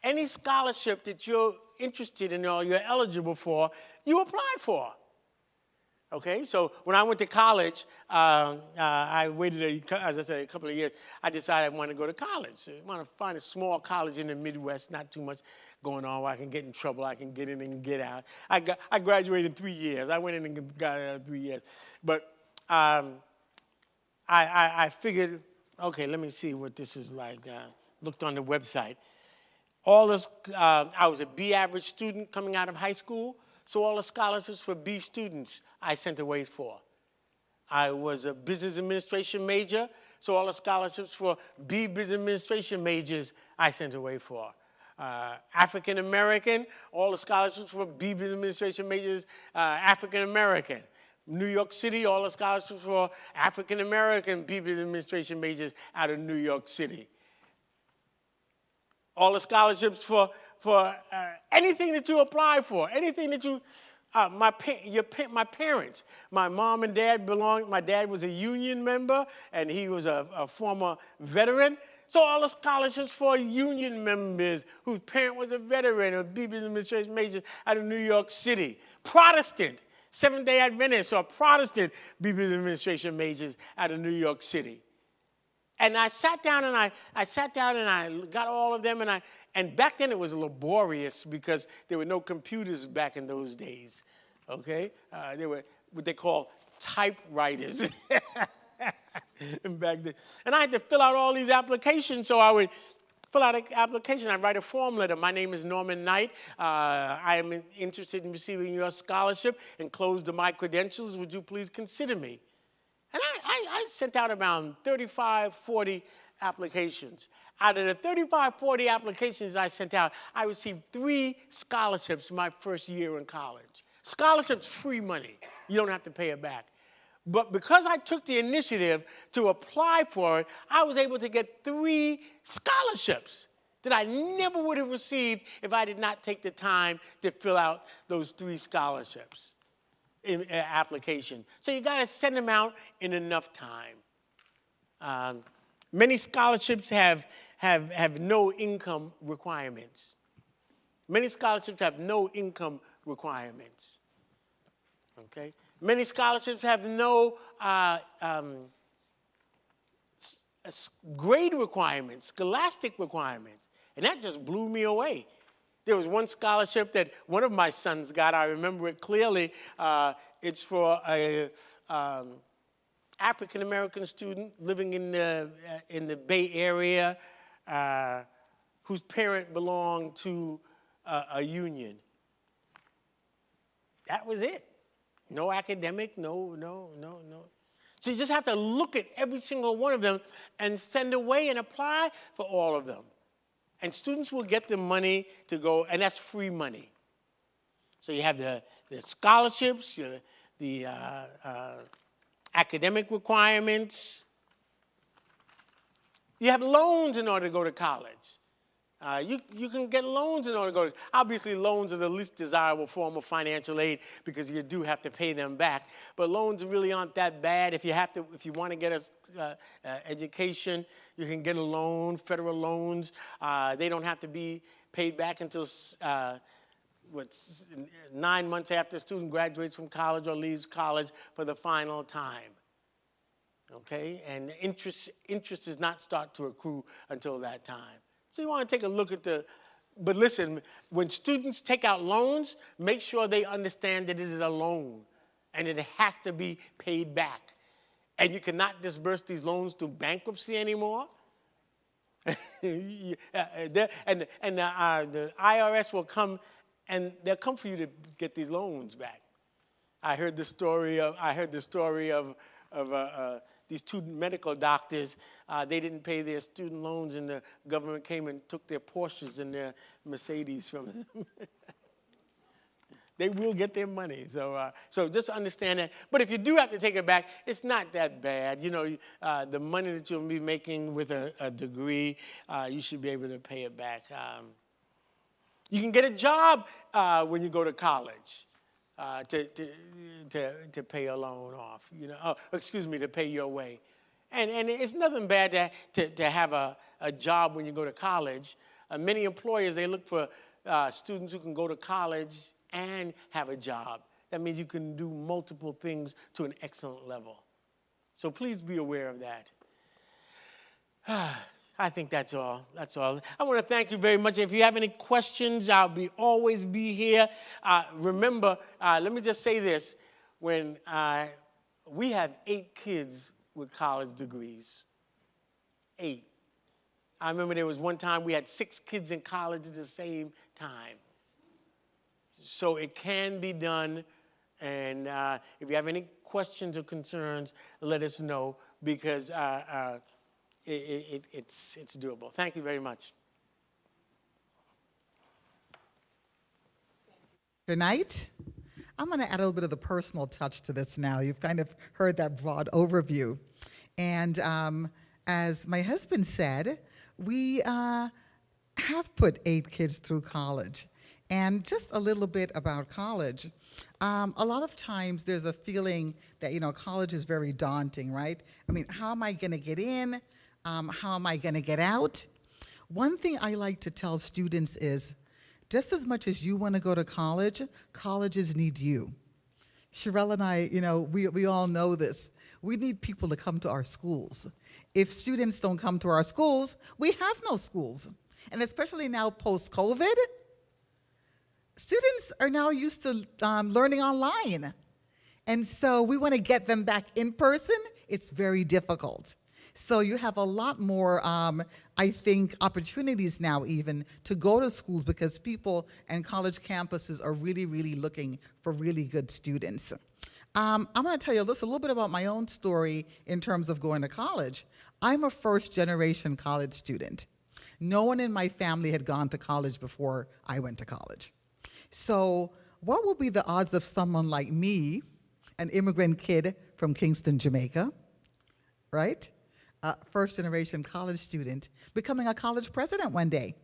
Any scholarship that you're interested in or you're eligible for, you apply for. Okay, so when I went to college, I waited, as I said, a couple of years. I decided I wanted to go to college. I want to find a small college in the Midwest, not too much going on where I can get in trouble, I can get in and get out. I graduated in 3 years. I went in and got out in 3 years. But I figured, okay, let me see what this is like. Looked on the website. All this, I was a B average student coming out of high school, so all the scholarships for B students I sent away for. I was a business administration major, so all the scholarships for B business administration majors I sent away for. African American, all the scholarships for B business administration majors, African American. New York City, all the scholarships for African American B business administration majors out of New York City. All the scholarships for anything that you apply for, anything that you, my parents, my mom and dad belonged, my dad was a union member and he was a former veteran. So all the scholarships for union members whose parent was a veteran or B business administration majors out of New York City. Protestant, Seventh-day Adventists or Protestant B business administration majors out of New York City. And I sat down and I got all of them and back then it was laborious because there were no computers back in those days, okay? There were what they call typewriters back then. And I had to fill out all these applications, so I would fill out an application. I'd write a form letter. My name is Norman Knight. I am interested in receiving your scholarship. Enclosed to my credentials, would you please consider me? And I sent out around 35, 40 applications. Out of the 35, 40 applications I sent out, I received 3 scholarships my first year in college. Scholarships, free money. You don't have to pay it back. But because I took the initiative to apply for it, I was able to get 3 scholarships that I never would have received if I did not take the time to fill out those 3 scholarships. Application. So you got to send them out in enough time. Many scholarships have no income requirements. Many scholarships have no income requirements. Okay? Many scholarships have no grade requirements, scholastic requirements. And that just blew me away. There was one scholarship that one of my sons got. I remember it clearly. It's for a African-American student living in the Bay Area whose parent belonged to a union. That was it. No academic, no. So you just have to look at every single one of them and send away and apply for all of them. And students will get the money to go, and that's free money. So you have the scholarships, the academic requirements. You have loans in order to go to college. You can get loans in order to go. Obviously, loans are the least desirable form of financial aid because you do have to pay them back. But loans really aren't that bad. If you want to get a education, you can get a loan. Federal loans, they don't have to be paid back until 9 months after a student graduates from college or leaves college for the final time. Okay, and interest does not start to accrue until that time. So you want to take a look at but listen, when students take out loans, make sure they understand that it is a loan and it has to be paid back. And you cannot disburse these loans through bankruptcy anymore. And the IRS will come and they'll come for you to get these loans back. I heard the story of these two medical doctors. They didn't pay their student loans, and the government came and took their Porsches and their Mercedes from them. They will get their money. So just understand that. But if you do have to take it back, it's not that bad. You know, the money that you'll be making with a degree, you should be able to pay it back. You can get a job when you go to college. To pay a loan off, you know. To pay your way, and it's nothing bad to have a job when you go to college. Many employers, they look for students who can go to college and have a job. That means you can do multiple things to an excellent level. So please be aware of that. I think that's all. That's all. I want to thank you very much. If you have any questions, I'll always be here. Remember, let me just say this. When we have 8 kids with college degrees. 8. I remember there was one time we had 6 kids in college at the same time. So it can be done. And if you have any questions or concerns, let us know, because it's doable. Thank you very much. Tonight, I'm going to add a little bit of the personal touch to this now. You've kind of heard that broad overview. And as my husband said, we have put 8 kids through college. And just a little bit about college. A lot of times there's a feeling that, you know, college is very daunting, right? I mean, how am I going to get in? How am I going to get out? One thing I like to tell students is, just as much as you want to go to college, colleges need you. Sherelle and I, you know, we all know this. We need people to come to our schools. If students don't come to our schools, we have no schools. And especially now post-COVID, students are now used to learning online. And so we want to get them back in person. It's very difficult. So you have a lot more, I think, opportunities now even to go to schools, because people and college campuses are really, really looking for really good students. I'm going to tell you a little bit about my own story in terms of going to college. I'm a first-generation college student. No one in my family had gone to college before I went to college. So what will be the odds of someone like me, an immigrant kid from Kingston, Jamaica, right? First-generation college student, becoming a college president one day?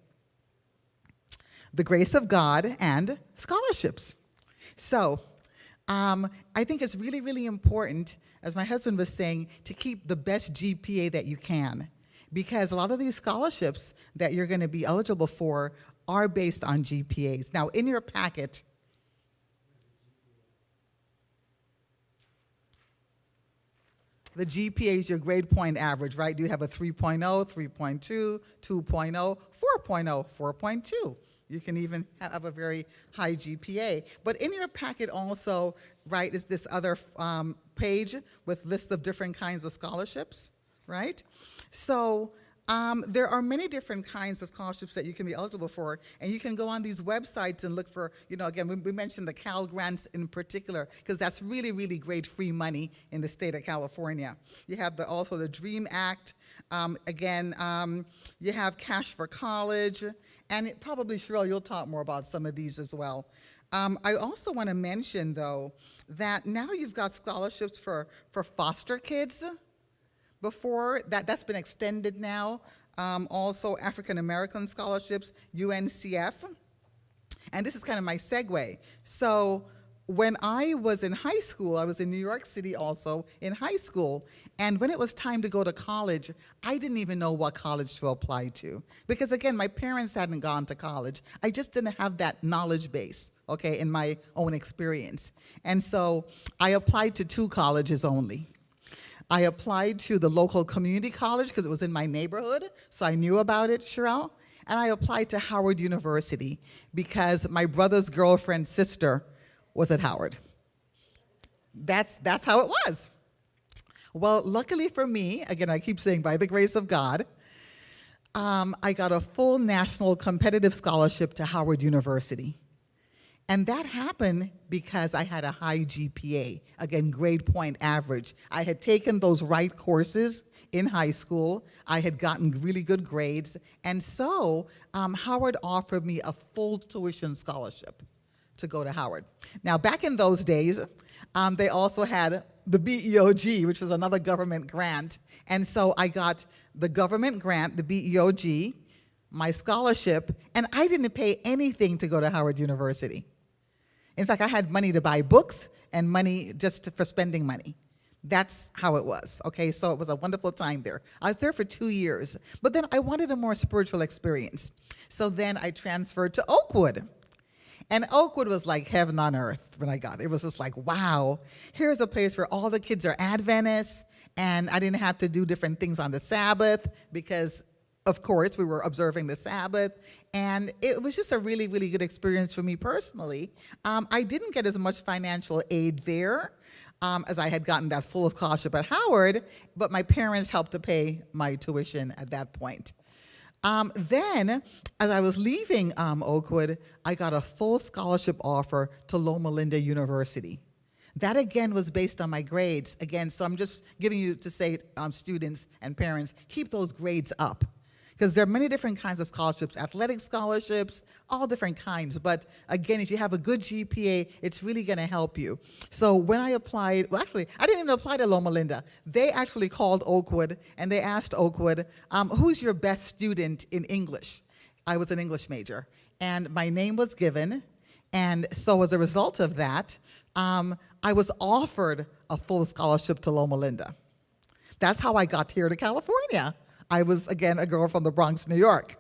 The grace of God and scholarships. So I think it's really, really important, as my husband was saying, to keep the best GPA that you can, because a lot of these scholarships that you're going to be eligible for are based on GPAs. Now, in your packet, the GPA is your grade point average, right? You have a 3.0, 3.2, 2.0, 4.0, 4.2. You can even have a very high GPA. But in your packet also, right, is this other page with lists of different kinds of scholarships, right? So there are many different kinds of scholarships that you can be eligible for, and you can go on these websites and look for, you know, again, we mentioned the Cal Grants in particular, because that's really, really great free money in the state of California. You have also the DREAM Act. You have Cash for College, and probably, Sherelle, you'll talk more about some of these as well. I also want to mention, though, that now you've got scholarships for foster kids. Before, that's been extended now. also African American scholarships, UNCF. And this is kind of my segue. So when I was in high school, I was in New York City also in high school, and when it was time to go to college, I didn't even know what college to apply to. Because again, my parents hadn't gone to college. I just didn't have that knowledge base, okay, in my own experience. And so I applied to 2 colleges only. I applied to the local community college because it was in my neighborhood, so I knew about it, Sherelle. And I applied to Howard University because my brother's girlfriend's sister was at Howard. That's how it was. Well, luckily for me, again, I keep saying by the grace of God, I got a full national competitive scholarship to Howard University. And that happened because I had a high GPA, again, grade point average. I had taken those right courses in high school. I had gotten really good grades. And so Howard offered me a full tuition scholarship to go to Howard. Now, back in those days, they also had the BEOG, which was another government grant. And so I got the government grant, the BEOG, my scholarship, and I didn't pay anything to go to Howard University. In fact, I had money to buy books and money just for spending money. That's how it was, okay? So it was a wonderful time there. I was there for 2 years, but then I wanted a more spiritual experience. So then I transferred to Oakwood. And Oakwood was like heaven on earth when I got there. It was just like, wow, here's a place where all the kids are Adventists, and I didn't have to do different things on the Sabbath because, of course, we were observing the Sabbath. And it was just a really, really good experience for me personally. I didn't get as much financial aid there as I had gotten that full scholarship at Howard, but my parents helped to pay my tuition at that point. Then, as I was leaving Oakwood, I got a full scholarship offer to Loma Linda University. That, again, was based on my grades. Again, so I'm just giving you to say, students and parents, keep those grades up. Because there are many different kinds of scholarships, athletic scholarships, all different kinds. But again, if you have a good GPA, it's really going to help you. So when I applied, well, actually, I didn't even apply to Loma Linda. They actually called Oakwood, and they asked Oakwood, who's your best student in English? I was an English major. And my name was given. And so as a result of that, I was offered a full scholarship to Loma Linda. That's how I got here to California. I was, again, a girl from the Bronx, New York.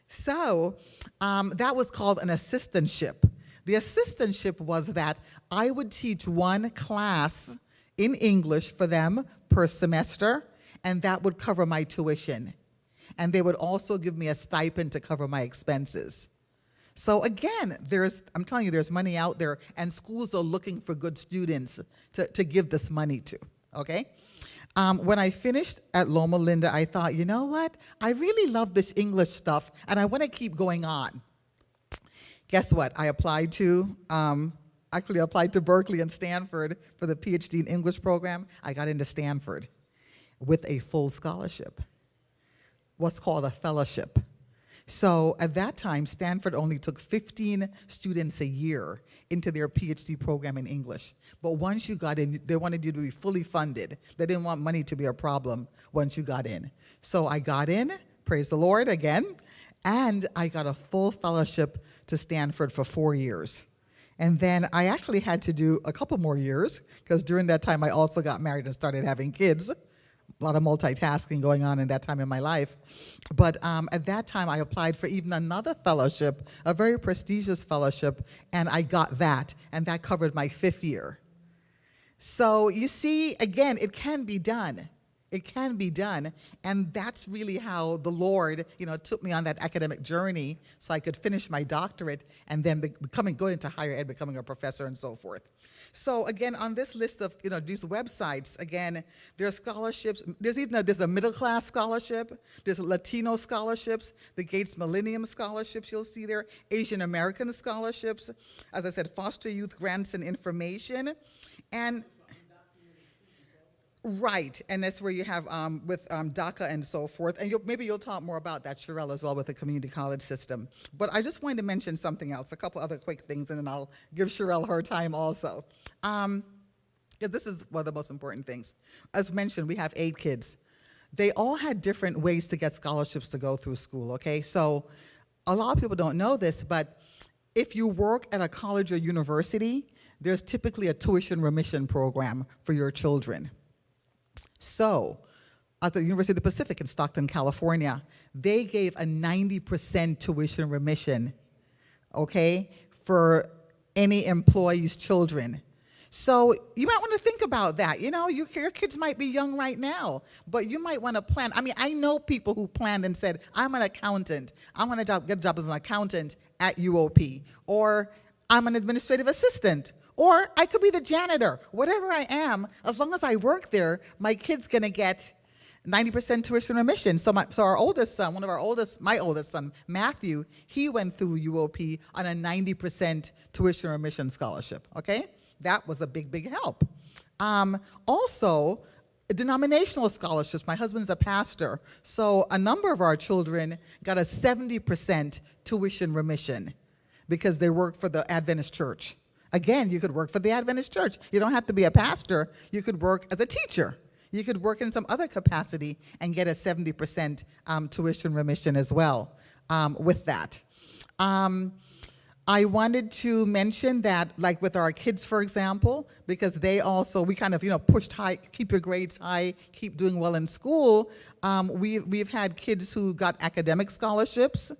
So that was called an assistantship. The assistantship was that I would teach one class in English for them per semester, and that would cover my tuition. And they would also give me a stipend to cover my expenses. So again, I'm telling you, there's money out there, and schools are looking for good students to give this money to, okay? When I finished at Loma Linda, I thought, you know what? I really love this English stuff, and I want to keep going on. Guess what? I applied to, Berkeley and Stanford for the PhD in English program. I got into Stanford with a full scholarship, what's called a fellowship. So at that time, Stanford only took 15 students a year into their PhD program in English. But once you got in, they wanted you to be fully funded. They didn't want money to be a problem once you got in. So I got in, praise the Lord again, and I got a full fellowship to Stanford for 4 years. And then I actually had to do a couple more years, because during that time I also got married and started having kids. A lot of multitasking going on in that time in my life. But at that time, I applied for even another fellowship, a very prestigious fellowship, and I got that, and that covered my 5th year. So you see, again, it can be done. It can be done, and that's really how the Lord, took me on that academic journey so I could finish my doctorate and then go into higher ed, becoming a professor and so forth. So again, on this list of these websites, again, there are scholarships. There's a middle class scholarship. There's Latino scholarships, the Gates Millennium scholarships you'll see there, Asian American scholarships, as I said, foster youth grants and information, and right, and that's where you have with DACA and so forth, and maybe you'll talk more about that, Sherelle, as well, with the community college system. But I just wanted to mention something else, a couple other quick things, and then I'll give Sherelle her time also. This is one of the most important things. As mentioned, we have 8 kids. they all had different ways to get scholarships to go through school, okay? So a lot of people don't know this, but if you work at a college or university, there's typically a tuition remission program for your children. So at the University of the Pacific in Stockton, California, they gave a 90% tuition remission, okay, for any employee's children. So you might want to think about that. You know, your kids might be young right now, but you might want to plan. I mean, I know people who planned and said, I'm an accountant. I'm going to get a job as an accountant at UOP, or I'm an administrative assistant, or I could be the janitor. Whatever I am, as long as I work there, my kid's going to get 90% tuition remission. So our oldest son, my oldest son, Matthew, he went through UOP on a 90% tuition remission scholarship, okay? That was a big, big help. Also, denominational scholarships. My husband's a pastor, so a number of our children got a 70% tuition remission because they work for the Adventist church. Again, you could work for the Adventist church. You don't have to be a pastor. You could work as a teacher. You could work in some other capacity and get a 70% tuition remission as well with that. I wanted to mention that, like with our kids, for example, because we kind of, pushed high, keep your grades high, keep doing well in school. We've had kids who got academic scholarships.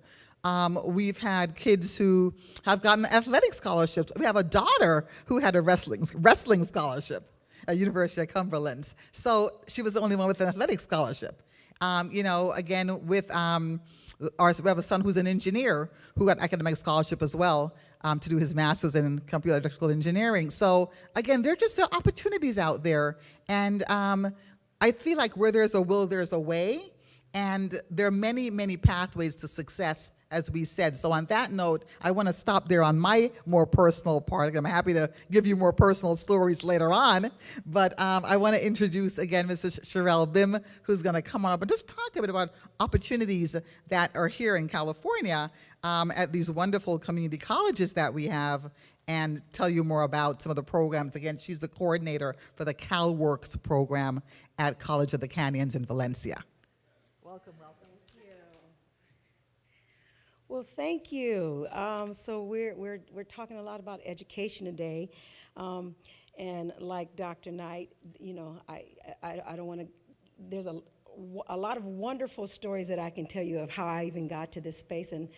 We've had kids who have gotten athletic scholarships. We have a daughter who had a wrestling scholarship at University of Cumberland. So she was the only one with an athletic scholarship. Again, we have a son who's an engineer who got academic scholarship as well to do his master's in computer electrical engineering. So again, there are just opportunities out there. And I feel like where there's a will, there's a way. And there are many, many pathways to success, as we said. So on that note, I want to stop there on my more personal part. I'm happy to give you more personal stories later on. But I want to introduce, again, Mrs. Sherelle Bihm, who's going to come on up and just talk a bit about opportunities that are here in California at these wonderful community colleges that we have, and tell you more about some of the programs. Again, she's the coordinator for the Calworks program at College of the Canyons in Valencia. Welcome. Thank you. Well, thank you. So we're talking a lot about education today, and like Dr. Knight, I don't want to. There's a lot of wonderful stories that I can tell you of how I even got to this space, and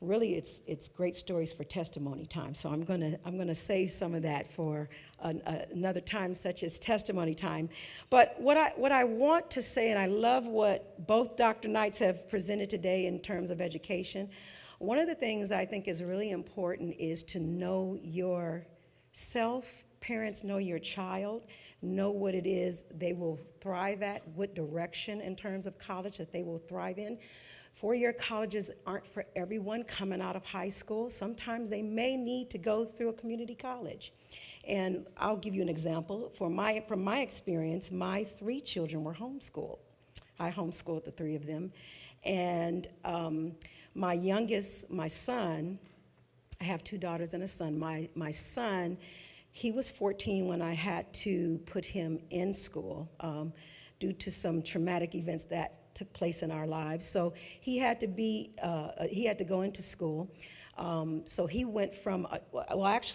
really it's great stories for testimony time. So I'm gonna save some of that for another time, such as testimony time. But what I want to say, and I love what both Dr. Knights have presented today in terms of education. One of the things I think is really important is to know yourself. Parents, know your child, know what it is they will thrive at, what direction in terms of college that they will thrive in. Four-year colleges aren't for everyone coming out of high school. Sometimes they may need to go through a community college. And I'll give you an example. From my experience, my 3 children were homeschooled. I homeschooled the 3 of them. And my youngest, my son, I have 2 daughters and a son. My son, he was 14 when I had to put him in school due to some traumatic events that took place in our lives. So he had to go into school. So he went from,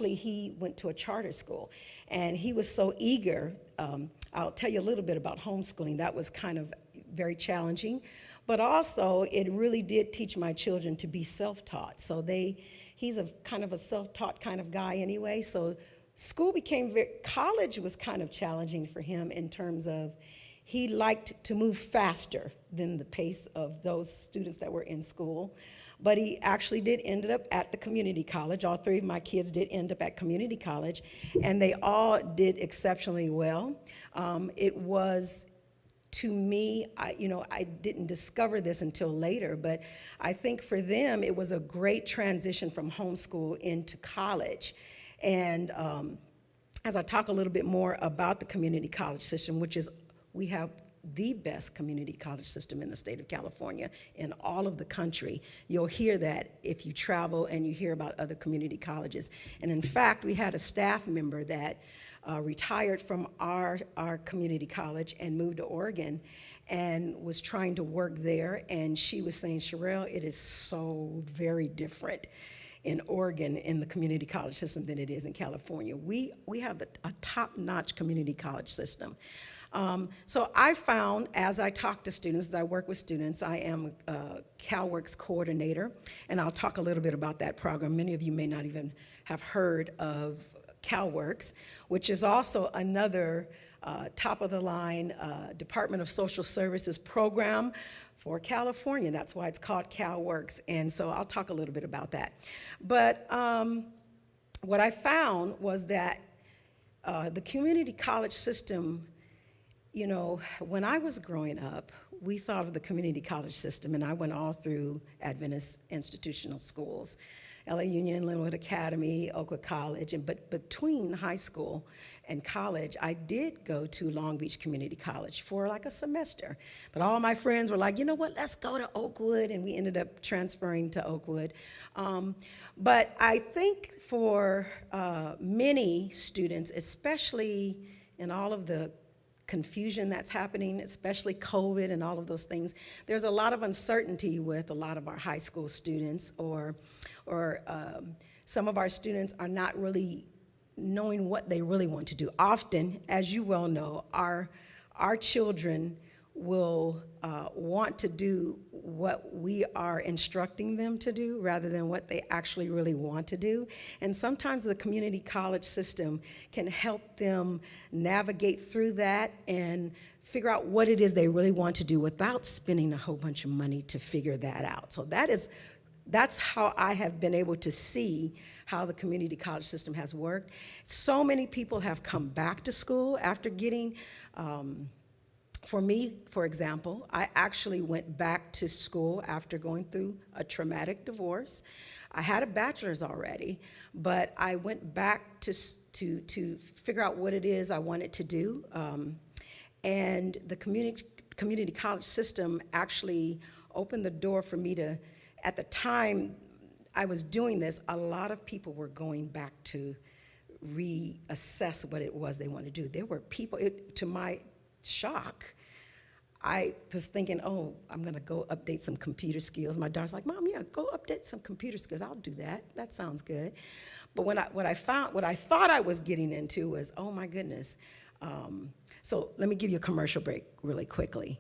he went to a charter school, and he was so eager. I'll tell you a little bit about homeschooling. That was kind of very challenging, but also it really did teach my children to be self-taught. So he's a kind of a self-taught kind of guy anyway. So college was kind of challenging for him in terms of he liked to move faster than the pace of those students that were in school. But he actually did end up at the community college. All 3 of my kids did end up at community college, and they all did exceptionally well. It was, to me, I didn't discover this until later, but I think for them it was a great transition from homeschool into college. And as I talk a little bit more about the community college system, which is, we have the best community college system in the state of California, in all of the country. You'll hear that if you travel and you hear about other community colleges. And in fact, we had a staff member that retired from our community college and moved to Oregon and was trying to work there. And she was saying, Sherelle, it is so very different in Oregon in the community college system than it is in California. We have a top-notch community college system. So I found, as I talk to students, as I work with students, I am a Calworks Coordinator, and I'll talk a little bit about that program. Many of you may not even have heard of Calworks, which is also another top-of-the-line Department of Social Services program for California. That's why it's called Calworks, and so I'll talk a little bit about that. But what I found was that the community college system, you know, when I was growing up, we thought of the community college system, and I went all through Adventist institutional schools, LA Union, Linwood Academy, Oakwood College, but between high school and college, I did go to Long Beach Community College for like a semester. But all my friends were like, you know what, let's go to Oakwood, and we ended up transferring to Oakwood. But I think for many students, especially in all of the confusion that's happening, especially COVID and all of those things, there's a lot of uncertainty with a lot of our high school students, or some of our students are not really knowing what they really want to do. Often, as you well know, our children will want to do what we are instructing them to do rather than what they actually really want to do. And sometimes the community college system can help them navigate through that and figure out what it is they really want to do without spending a whole bunch of money to figure that out. So that's how I have been able to see how the community college system has worked. So many people have come back to school after getting, for me, for example, I actually went back to school after going through a traumatic divorce. I had a bachelor's already, but I went back to figure out what it is I wanted to do. And the community college system actually opened the door for me to, at the time I was doing this, a lot of people were going back to reassess what it was they wanted to do. There were people, to my shock, I was thinking, oh, I'm gonna go update some computer skills. My daughter's like, Mom, yeah, go update some computer skills. I'll do that. That sounds good. But what I thought I was getting into was, oh my goodness. So let me give you a commercial break really quickly.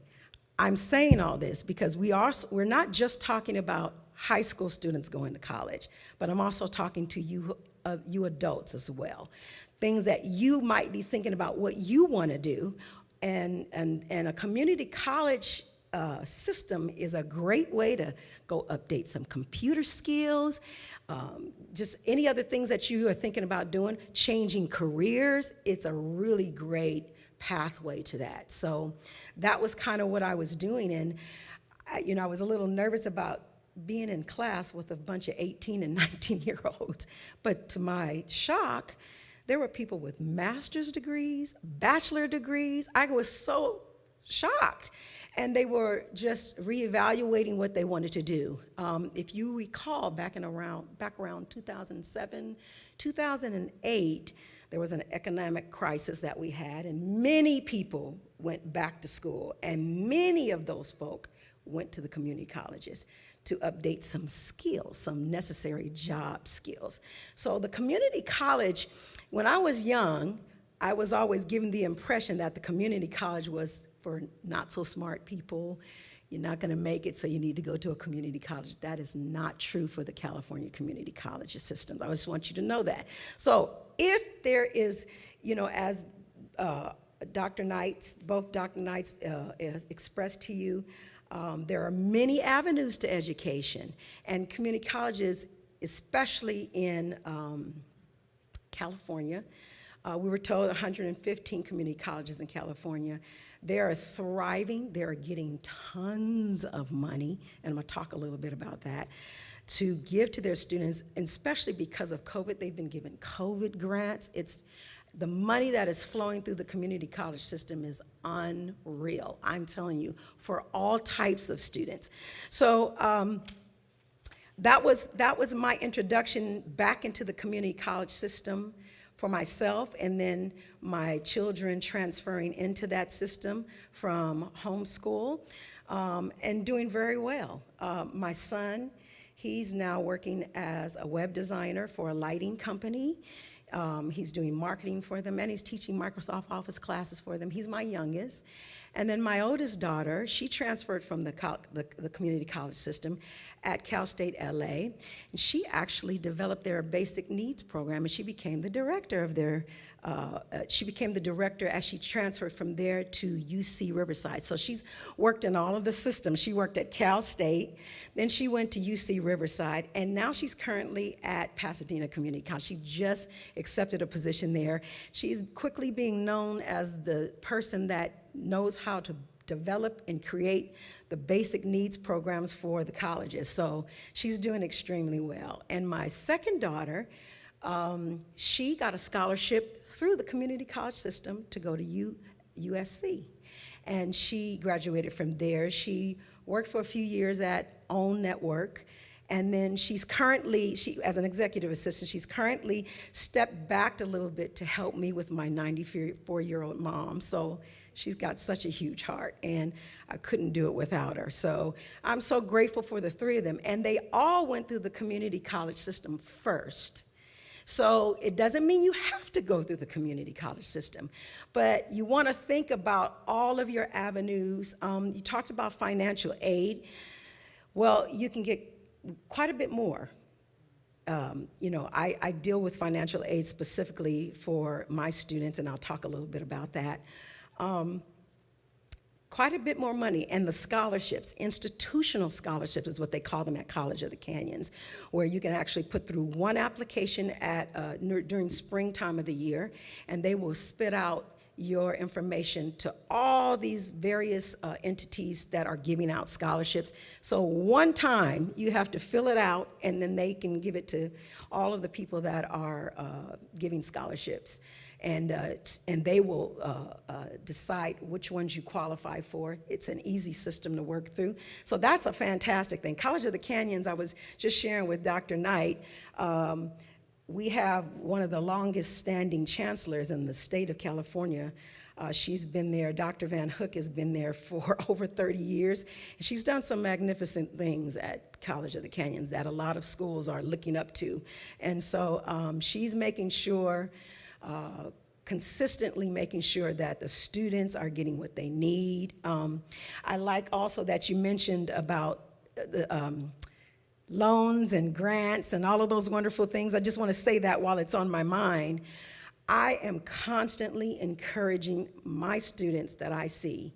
I'm saying all this because we're not just talking about high school students going to college, but I'm also talking to you adults as well. Things that you might be thinking about what you want to do, and a community college system is a great way to go update some computer skills, just any other things that you are thinking about doing, changing careers. It's a really great pathway to that. So that was kind of what I was doing, and I was a little nervous about being in class with a bunch of 18 and 19-year-olds, but to my shock, there were people with master's degrees, bachelor degrees. I was so shocked, and they were just reevaluating what they wanted to do. If you recall, back around 2007, 2008, there was an economic crisis that we had, and many people went back to school, and many of those folk went to the community colleges to update some skills, some necessary job skills. So the community college, when I was young, I was always given the impression that the community college was for not so smart people. You're not gonna make it, so you need to go to a community college. That is not true for the California community college system. I just want you to know that. So if there is, as Dr. Knights, both Dr. Knights expressed to you, there are many avenues to education, and community colleges, especially in California, we were told 115 community colleges in California. They are thriving. They are getting tons of money, and I'm going to talk a little bit about that, to give to their students, and especially because of COVID. They've been given COVID grants. The money that is flowing through the community college system is unreal, I'm telling you, for all types of students. So that was my introduction back into the community college system for myself, and then my children transferring into that system from homeschool, and doing very well. My son, he's now working as a web designer for a lighting company. He's doing marketing for them, and he's teaching Microsoft Office classes for them. He's my youngest. And then my oldest daughter, she transferred from the community college system at Cal State LA, and she actually developed their basic needs program, and she became the director of their, as she transferred from there to UC Riverside. So she's worked in all of the systems. She worked at Cal State, then she went to UC Riverside, and now she's currently at Pasadena Community College. She just accepted a position there. She's quickly being known as the person that knows how to develop and create the basic needs programs for the colleges. So she's doing extremely well. And my second daughter, she got a scholarship through the community college system to go to USC. And she graduated from there. She worked for a few years at OWN Network. And then she's currently, as an executive assistant, she's currently stepped back a little bit to help me with my 94-year-old mom. So she's got such a huge heart, and I couldn't do it without her. So I'm so grateful for the three of them. And they all went through the community college system first. So it doesn't mean you have to go through the community college system, but you want to think about all of your avenues. You talked about financial aid. Well, you can get quite a bit more. You know, I deal with financial aid specifically for my students, and I'll talk a little bit about that. Quite a bit more money, and the scholarships, institutional scholarships is what they call them at College of the Canyons, where you can actually put through one application during springtime of the year, and they will spit out your information to all these various entities that are giving out scholarships. So one time you have to fill it out, and then they can give it to all of the people that are giving scholarships. And they will decide which ones you qualify for. It's an easy system to work through. So that's a fantastic thing. College of the Canyons, I was just sharing with Dr. Knight, we have one of the longest standing chancellors in the state of California. She's been there, Dr. Van Hook has been there for over 30 years. And she's done some magnificent things at College of the Canyons that a lot of schools are looking up to. And so she's making sure, consistently making sure that the students are getting what they need. I like also that you mentioned about the loans and grants and all of those wonderful things. I just want to say that while it's on my mind. I am constantly encouraging my students that I see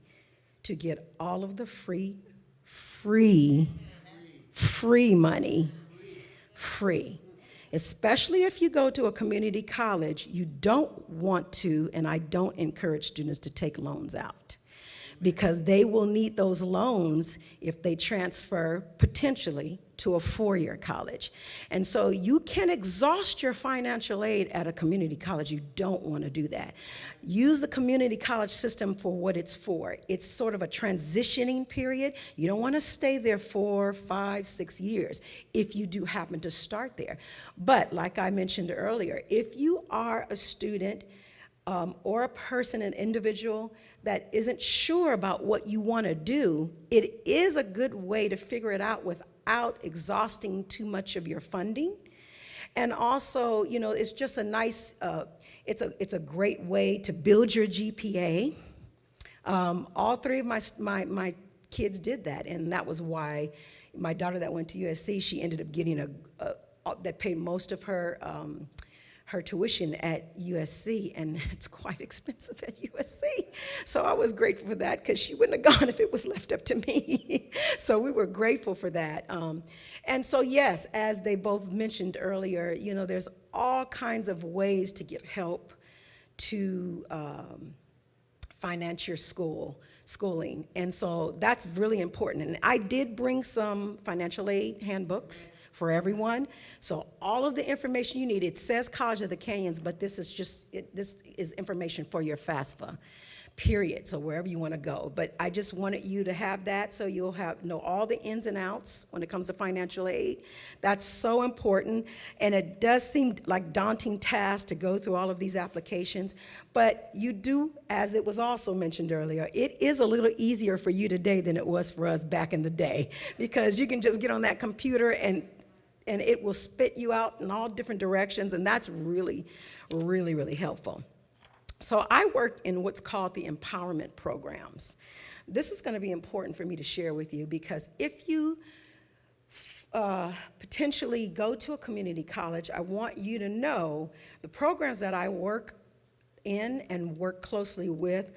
to get all of the free money, free. Especially if you go to a community college, you don't want to, and I don't encourage students to take loans out, because they will need those loans if they transfer potentially to a four-year college. And so you can exhaust your financial aid at a community college. You don't want to do that. Use the community college system for what it's for. It's sort of a transitioning period. You don't want to stay there 4, 5, 6 years if you do happen to start there. But like I mentioned earlier, if you are a student or a person, an individual that isn't sure about what you want to do, it is a good way to figure it out without exhausting too much of your funding. And also, you know, it's just a nice, it's a great way to build your GPA. All three of my kids did that, and that was why my daughter that went to USC, she ended up getting that paid most of her her tuition at USC, and it's quite expensive at USC. So I was grateful for that, because she wouldn't have gone if it was left up to me. So we were grateful for that. And so yes, as they both mentioned earlier, you know, there's all kinds of ways to get help to financial schooling. And so that's really important. And I did bring some financial aid handbooks for everyone. So all of the information you need, it says College of the Canyons, but this is information for your FAFSA, period. So wherever you want to go. But I just wanted you to have that so you'll know all the ins and outs when it comes to financial aid. That's so important. And it does seem like daunting task to go through all of these applications, but you do, as it was also mentioned earlier, it is a little easier for you today than it was for us back in the day, because you can just get on that computer and it will spit you out in all different directions, and that's really, really, really helpful. So I work in what's called the empowerment programs. This is going to be important for me to share with you, because if you potentially go to a community college, I want you to know the programs that I work in and work closely with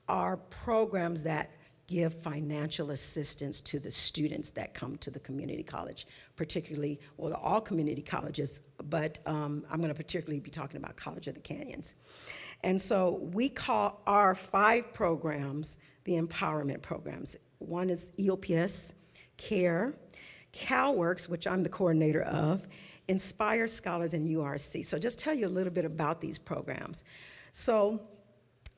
are programs that give financial assistance to the students that come to the community college, particularly, well, all community colleges, but I'm going to particularly be talking about College of the Canyons. And so we call our 5 programs the empowerment programs. One is EOPS, CARE, Calworks, which I'm the coordinator of, Inspire Scholars, and URC. So just tell you a little bit about these programs. So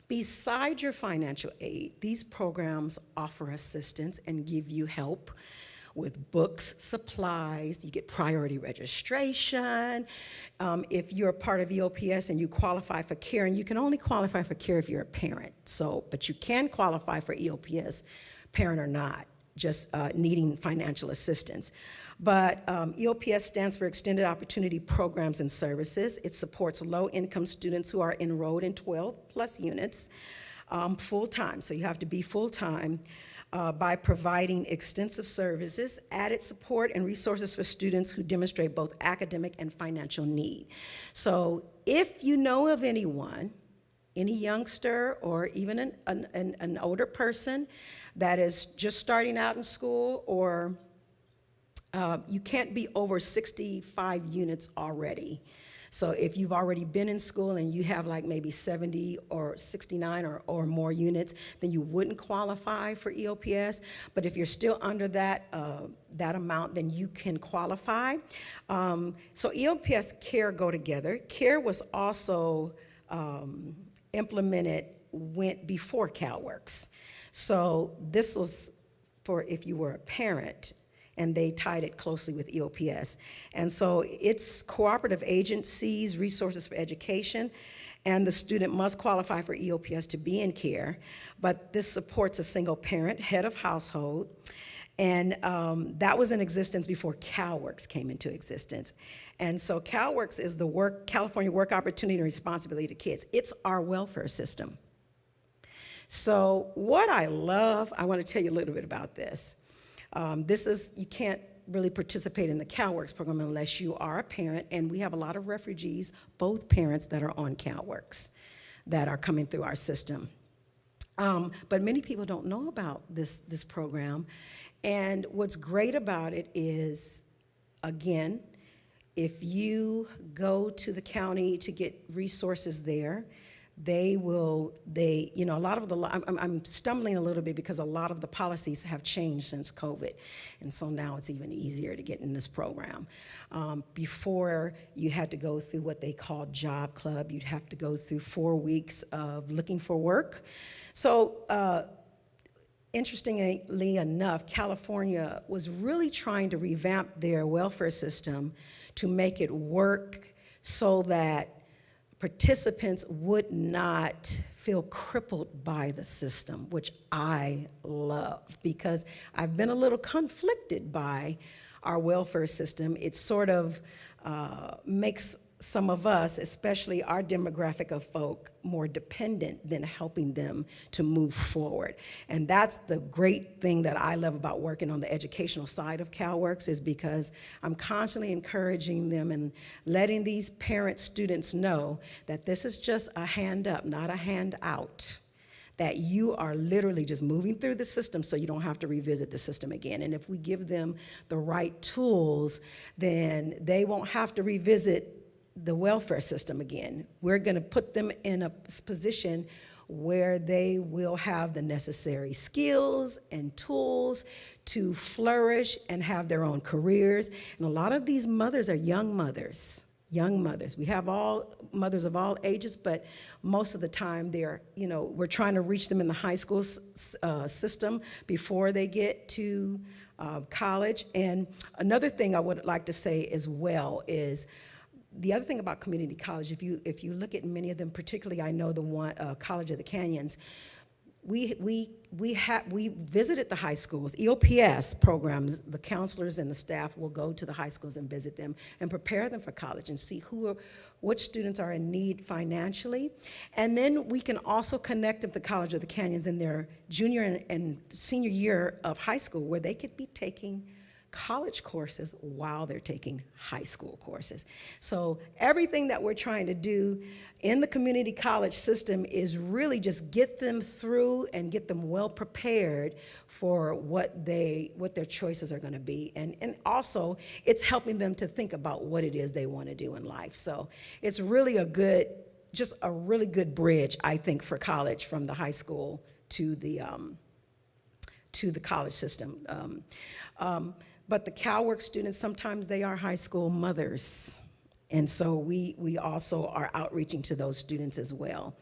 besides your financial aid, these programs offer assistance and give you help with books, supplies. You get priority registration. If you're a part of EOPS and you qualify for CARE, and you can only qualify for CARE if you're a parent. So, but you can qualify for EOPS, parent or not, just needing financial assistance. But EOPS stands for Extended Opportunity Programs and Services. It supports low-income students who are enrolled in 12+ units full-time. So you have to be full-time. By providing extensive services, added support, and resources for students who demonstrate both academic and financial need. So if you know of anyone, any youngster or even an older person that is just starting out in school, or you can't be over 65 units already. So if you've already been in school and you have like maybe 70 or 69 or more units, then you wouldn't qualify for EOPS. But if you're still under that amount, then you can qualify. So EOPS, CARE go together. CARE was also went before Calworks. So this was for if you were a parent, and they tied it closely with EOPS. And so it's cooperative agencies, resources for education, and the student must qualify for EOPS to be in CARE, but this supports a single parent, head of household, and that was in existence before Calworks came into existence. And so Calworks is the California Work Opportunity and Responsibility to Kids. It's our welfare system. So what I love, I want to tell you a little bit about this. You can't really participate in the Calworks program unless you are a parent, and we have a lot of refugees, both parents, that are on Calworks that are coming through our system. But many people don't know about this program, and what's great about it is, again, if you go to the county to get resources there, a lot of I'm stumbling a little bit because a lot of the policies have changed since COVID. And so now it's even easier to get in this program. Before, you had to go through what they call Job Club. You'd have to go through 4 weeks of looking for work. So interestingly enough, California was really trying to revamp their welfare system to make it work so that participants would not feel crippled by the system, which I love, because I've been a little conflicted by our welfare system. It sort of makes some of us, especially our demographic of folk, more dependent than helping them to move forward. And that's the great thing that I love about working on the educational side of Calworks, is because I'm constantly encouraging them and letting these parent students know that this is just a hand up, not a hand out. That you are literally just moving through the system so you don't have to revisit the system again. And if we give them the right tools, then they won't have to revisit the welfare system again. We're going to put them in a position where they will have the necessary skills and tools to flourish and have their own careers. And a lot of these mothers are young mothers. Young mothers. We have all mothers of all ages, but most of the time they're, we're trying to reach them in the high school system before they get to college. And another thing I would like to say as well is the other thing about community college, if you look at many of them, particularly I know the one, College of the Canyons, we visited the high schools. EOPS programs, the counselors and the staff will go to the high schools and visit them and prepare them for college and see which students are in need financially. And then we can also connect them to College of the Canyons in their junior and senior year of high school, where they could be taking college courses while they're taking high school courses. So everything that we're trying to do in the community college system is really just get them through and get them well prepared for what their choices are going to be. And also it's helping them to think about what it is they want to do in life. So it's really just a really good bridge, I think, for college from the high school to the college system. But the Calworks students, sometimes they are high school mothers. And so we also are outreaching to those students as well.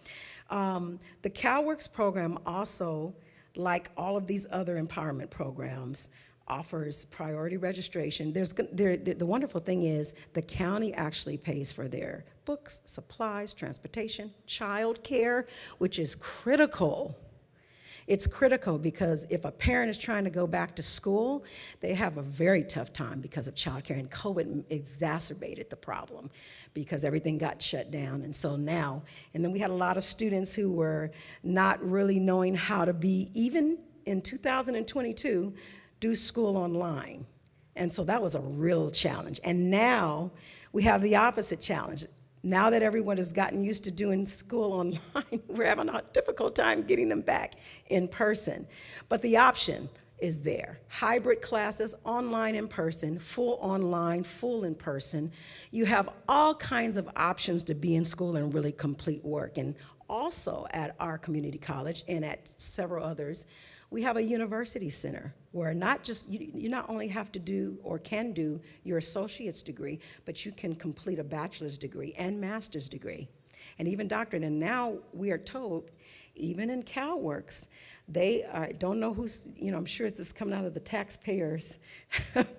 The Calworks program also, like all of these other empowerment programs, offers priority registration. The wonderful thing is the county actually pays for their books, supplies, transportation, child care, which is critical. It's critical because if a parent is trying to go back to school, they have a very tough time because of childcare, and COVID exacerbated the problem because everything got shut down. And so now, and then we had a lot of students who were not really knowing how to be, even in 2022, do school online. And so that was a real challenge. And now we have the opposite challenge. Now that everyone has gotten used to doing school online, we're having a difficult time getting them back in person. But the option is there. Hybrid classes, online in person, full online, full in person. You have all kinds of options to be in school and really complete work. And also at our community college and at several others, we have a university center where you not only have to do or can do your associate's degree, but you can complete a bachelor's degree and master's degree, and even doctorate. And now we are told, even in Calworks, they don't know who's, I'm sure it's coming out of the taxpayers'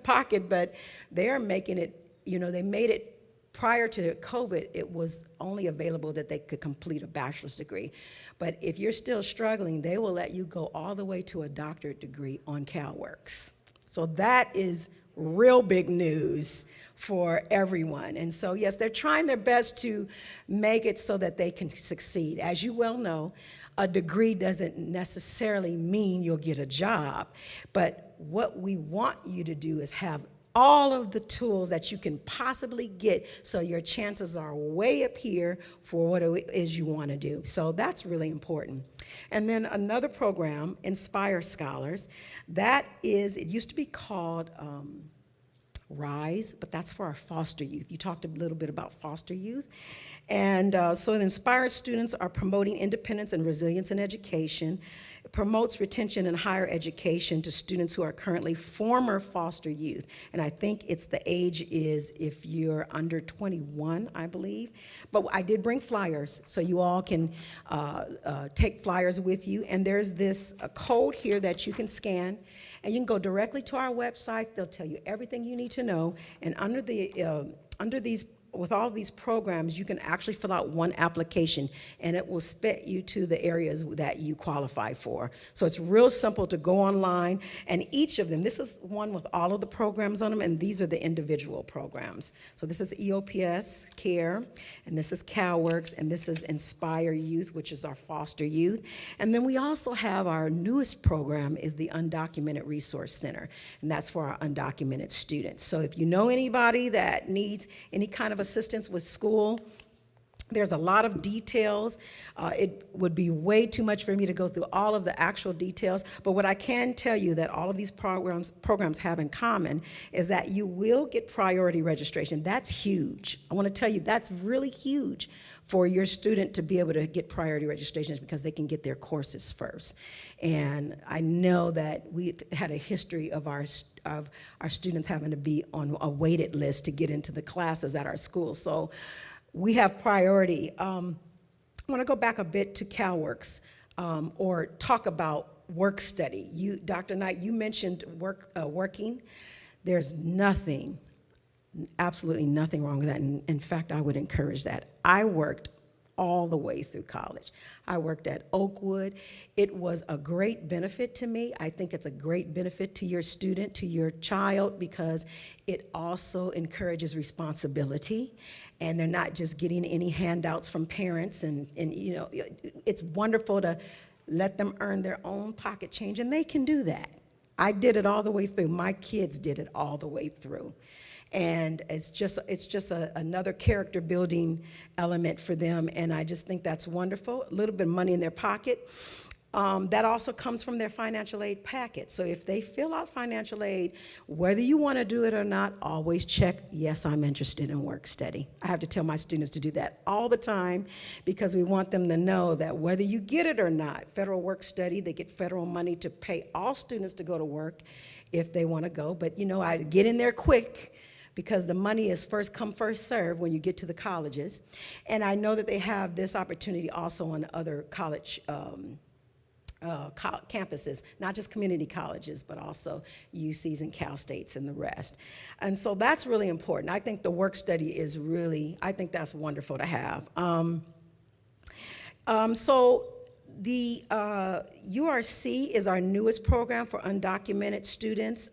pocket, but they are making it, they made it. Prior to COVID, it was only available that they could complete a bachelor's degree. But if you're still struggling, they will let you go all the way to a doctorate degree on Calworks. So that is real big news for everyone. And so, yes, they're trying their best to make it so that they can succeed. As you well know, a degree doesn't necessarily mean you'll get a job. But what we want you to do is have all of the tools that you can possibly get so your chances are way up here for what it is you want to do. So that's really important. And then another program, Inspire Scholars, it used to be called RISE, but that's for our foster youth. You talked a little bit about foster youth. And so the Inspired students are promoting independence and resilience in education. It promotes retention in higher education to students who are currently former foster youth. And I think it's the age is if you're under 21, I believe. But I did bring flyers, so you all can take flyers with you. And there's this code here that you can scan. And you can go directly to our website. They'll tell you everything you need to know. And with all these programs, you can actually fill out one application, and it will spit you to the areas that you qualify for. So it's real simple to go online, and each of them, this is one with all of the programs on them, and these are the individual programs. So this is EOPS Care, and this is Calworks, and this is Inspire Youth, which is our foster youth. And then we also have our newest program is the Undocumented Resource Center, and that's for our undocumented students. So if you know anybody that needs any kind of assistance with school, There's a lot of details. It would be way too much for me to go through all of the actual details, but what I can tell you that all of these programs have in common is that you will get priority registration. That's huge. I want to tell you that's really huge for your student to be able to get priority registrations because they can get their courses first. And I know that we've had a history of our students having to be on a waited list to get into the classes at our school. So we have priority. I want to go back a bit to Calworks or talk about work study. You, Dr. Knight, you mentioned working. There's nothing, absolutely nothing wrong with that. And in fact, I would encourage that. I worked all the way through college. I worked at Oakwood. It was a great benefit to me. I think it's a great benefit to your student, to your child, because it also encourages responsibility, and they're not just getting any handouts from parents, and you know, it's wonderful to let them earn their own pocket change, and they can do that. I did it all the way through. My kids did it all the way through. And it's just another character building element for them, and I just think that's wonderful. A little bit of money in their pocket. That also comes from their financial aid packet. So if they fill out financial aid, whether you want to do it or not, always check, yes, I'm interested in work study. I have to tell my students to do that all the time because we want them to know that whether you get it or not, federal work study, they get federal money to pay all students to go to work if they want to go. But you know, I get in there quick, because the money is first come, first serve when you get to the colleges. And I know that they have this opportunity also on other college campuses, not just community colleges, but also UCs and Cal States and the rest. And so that's really important. I think the work study is really, I think that's wonderful to have. So the URC is our newest program for undocumented students.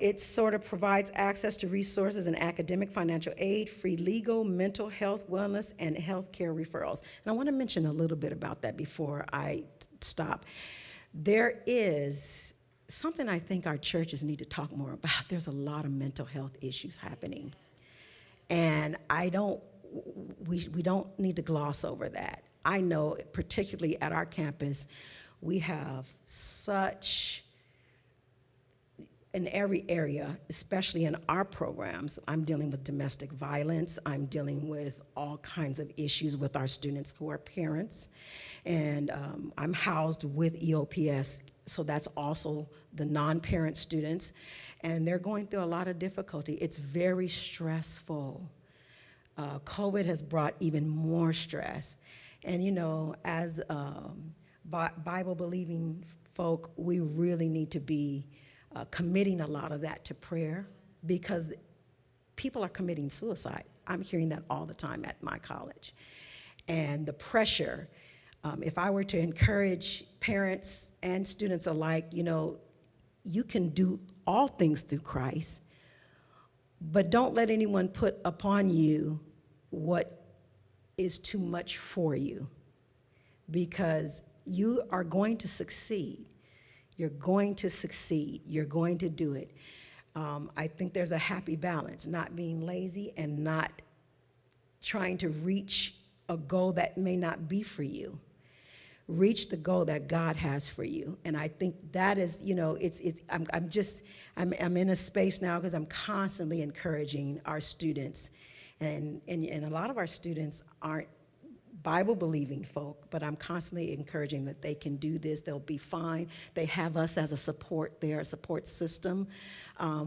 It sort of provides access to resources and academic financial aid, free legal, mental health, wellness, and healthcare referrals. And I want to mention a little bit about that before I stop. There is something I think our churches need to talk more about. There's a lot of mental health issues happening. And we don't need to gloss over that. I know, particularly at our campus, we have such, in every area, especially in our programs, I'm dealing with domestic violence. I'm dealing with all kinds of issues with our students who are parents. And I'm housed with EOPS, so that's also the non-parent students. And they're going through a lot of difficulty. It's very stressful. COVID has brought even more stress. And you know, as Bible-believing folk, we really need to be committing a lot of that to prayer, because people are committing suicide. I'm hearing that all the time at my college. And the pressure, if I were to encourage parents and students alike, you know, you can do all things through Christ, but don't let anyone put upon you what is too much for you, because you are going to succeed. You're going to succeed. You're going to do it. I think there's a happy balance, not being lazy and not trying to reach a goal that may not be for you. Reach the goal that God has for you. And I think that is, you know, I'm in a space now because I'm constantly encouraging our students. And a lot of our students aren't Bible-believing folk, but I'm constantly encouraging that they can do this. They'll be fine. They have us as a support there, a support system.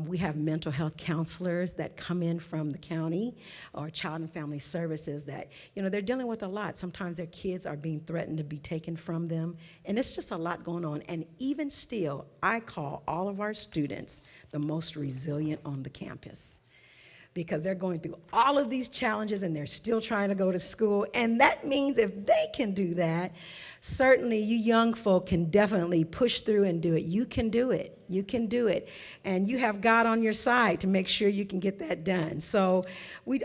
We have mental health counselors that come in from the county or Child and Family Services that, you know, they're dealing with a lot. Sometimes their kids are being threatened to be taken from them, and it's just a lot going on. And even still, I call all of our students the most resilient on the campus, because they're going through all of these challenges and they're still trying to go to school. And that means if they can do that, certainly you young folk can definitely push through and do it. You can do it. You can do it. And you have God on your side to make sure you can get that done. So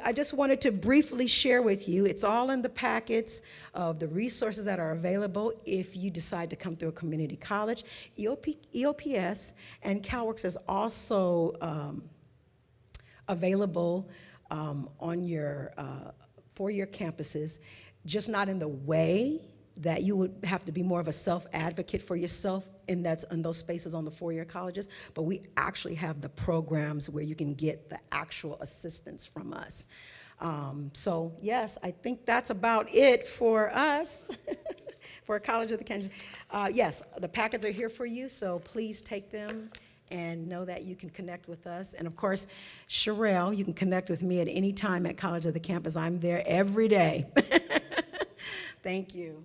I just wanted to briefly share with you, it's all in the packets of the resources that are available if you decide to come through a community college. EOPS and Calworks is also available on your four-year campuses, just not in the way that you would have to be more of a self-advocate for yourself in those spaces on the four-year colleges, but we actually have the programs where you can get the actual assistance from us. So yes, I think that's about it for us, for College of the Canyons. Yes, the packets are here for you, so please take them and know that you can connect with us. And of course, Sherelle, you can connect with me at any time at College of the Campus. I'm there every day. Thank you.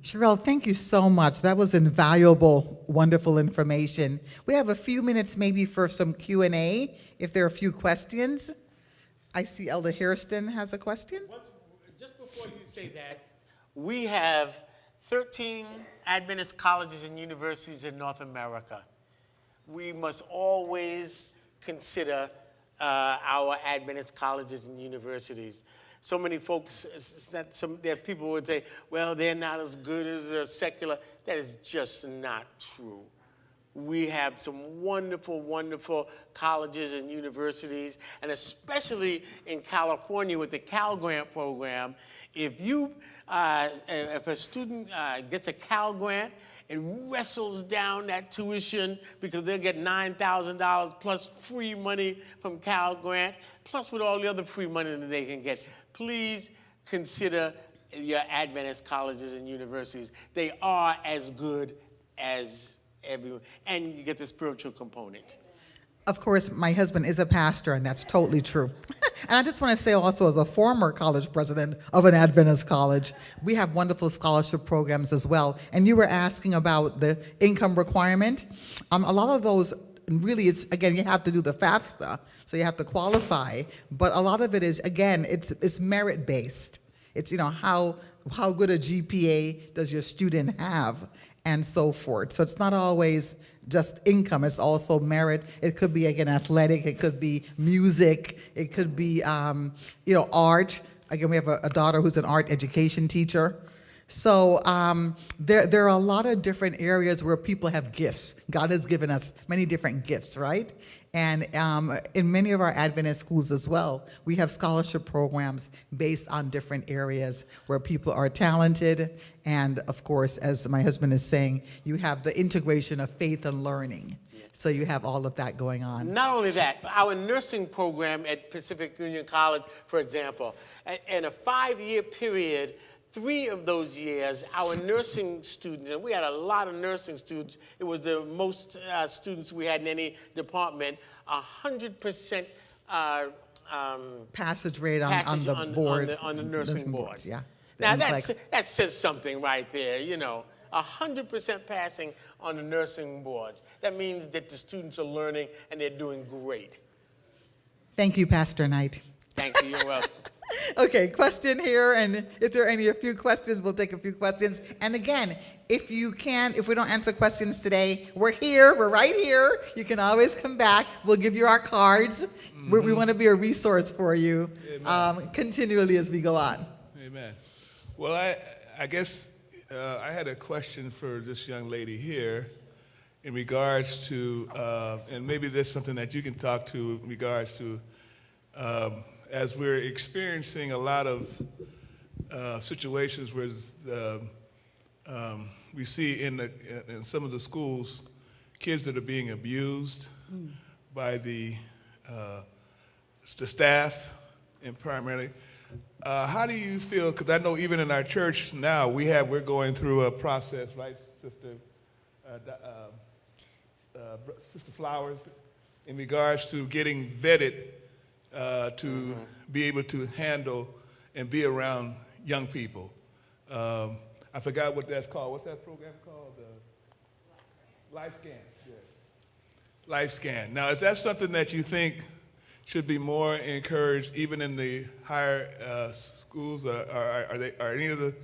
Sherelle, thank you so much. That was invaluable, wonderful information. We have a few minutes maybe for some Q&A, if there are a few questions. I see Elder Hairston has a question. Just before you say that, we have 13 Adventist colleges and universities in North America. We must always consider our Adventist colleges and universities. So many folks, there people would say, well, they're not as good as a secular. That is just not true. We have some wonderful, wonderful colleges and universities, and especially in California with the Cal Grant program. If a student gets a Cal Grant, it wrestles down that tuition because they'll get $9,000 plus free money from Cal Grant, plus with all the other free money that they can get. Please consider your Adventist colleges and universities. They are as good as everyone, and you get the spiritual component. Of course, my husband is a pastor, and that's totally true. And I just want to say also, as a former college president of an Adventist college, we have wonderful scholarship programs as well. And you were asking about the income requirement. A lot of those, really, it's, again, you have to do the FAFSA, so you have to qualify. But a lot of it is, again, it's merit-based. It's, how good a GPA does your student have, and so forth. So it's not always just income, it's also merit. It could be, again, athletic, it could be music, it could be, art. Again, we have a daughter who's an art education teacher. So there are a lot of different areas where people have gifts. God has given us many different gifts, right? And in many of our Adventist schools as well, we have scholarship programs based on different areas where people are talented. And of course, as my husband is saying, you have the integration of faith and learning. So you have all of that going on. Not only that, our nursing program at Pacific Union College, for example, in a 5-year period, 3 of those years, our nursing students, and we had a lot of nursing students, it was the most students we had in any department, 100% passage rate on the board. On the nursing board. Boards, yeah. Now that says something right there, 100% passing on the nursing boards. That means that the students are learning and they're doing great. Thank you, Pastor Knight. Thank you, you're welcome. Okay, question here, and if there are a few questions, we'll take a few questions. And again, if we don't answer questions today, we're right here. You can always come back. We'll give you our cards. Mm-hmm. We want to be a resource for you continually as we go on. Amen. Well, I guess I had a question for this young lady here in regards to, and maybe there's something that you can talk to in regards to, as we're experiencing a lot of situations where we see in some of the schools kids that are being abused by the staff, and primarily. How do you feel? Because I know even in our church now we're going through a process, right, Sister Flowers, in regards to getting vetted. To be able to handle and be around young people. I forgot what that's called. What's that program called? Life Scan. Yes. Life Scan. Now, is that something that you think should be more encouraged even in the higher schools? Are any of the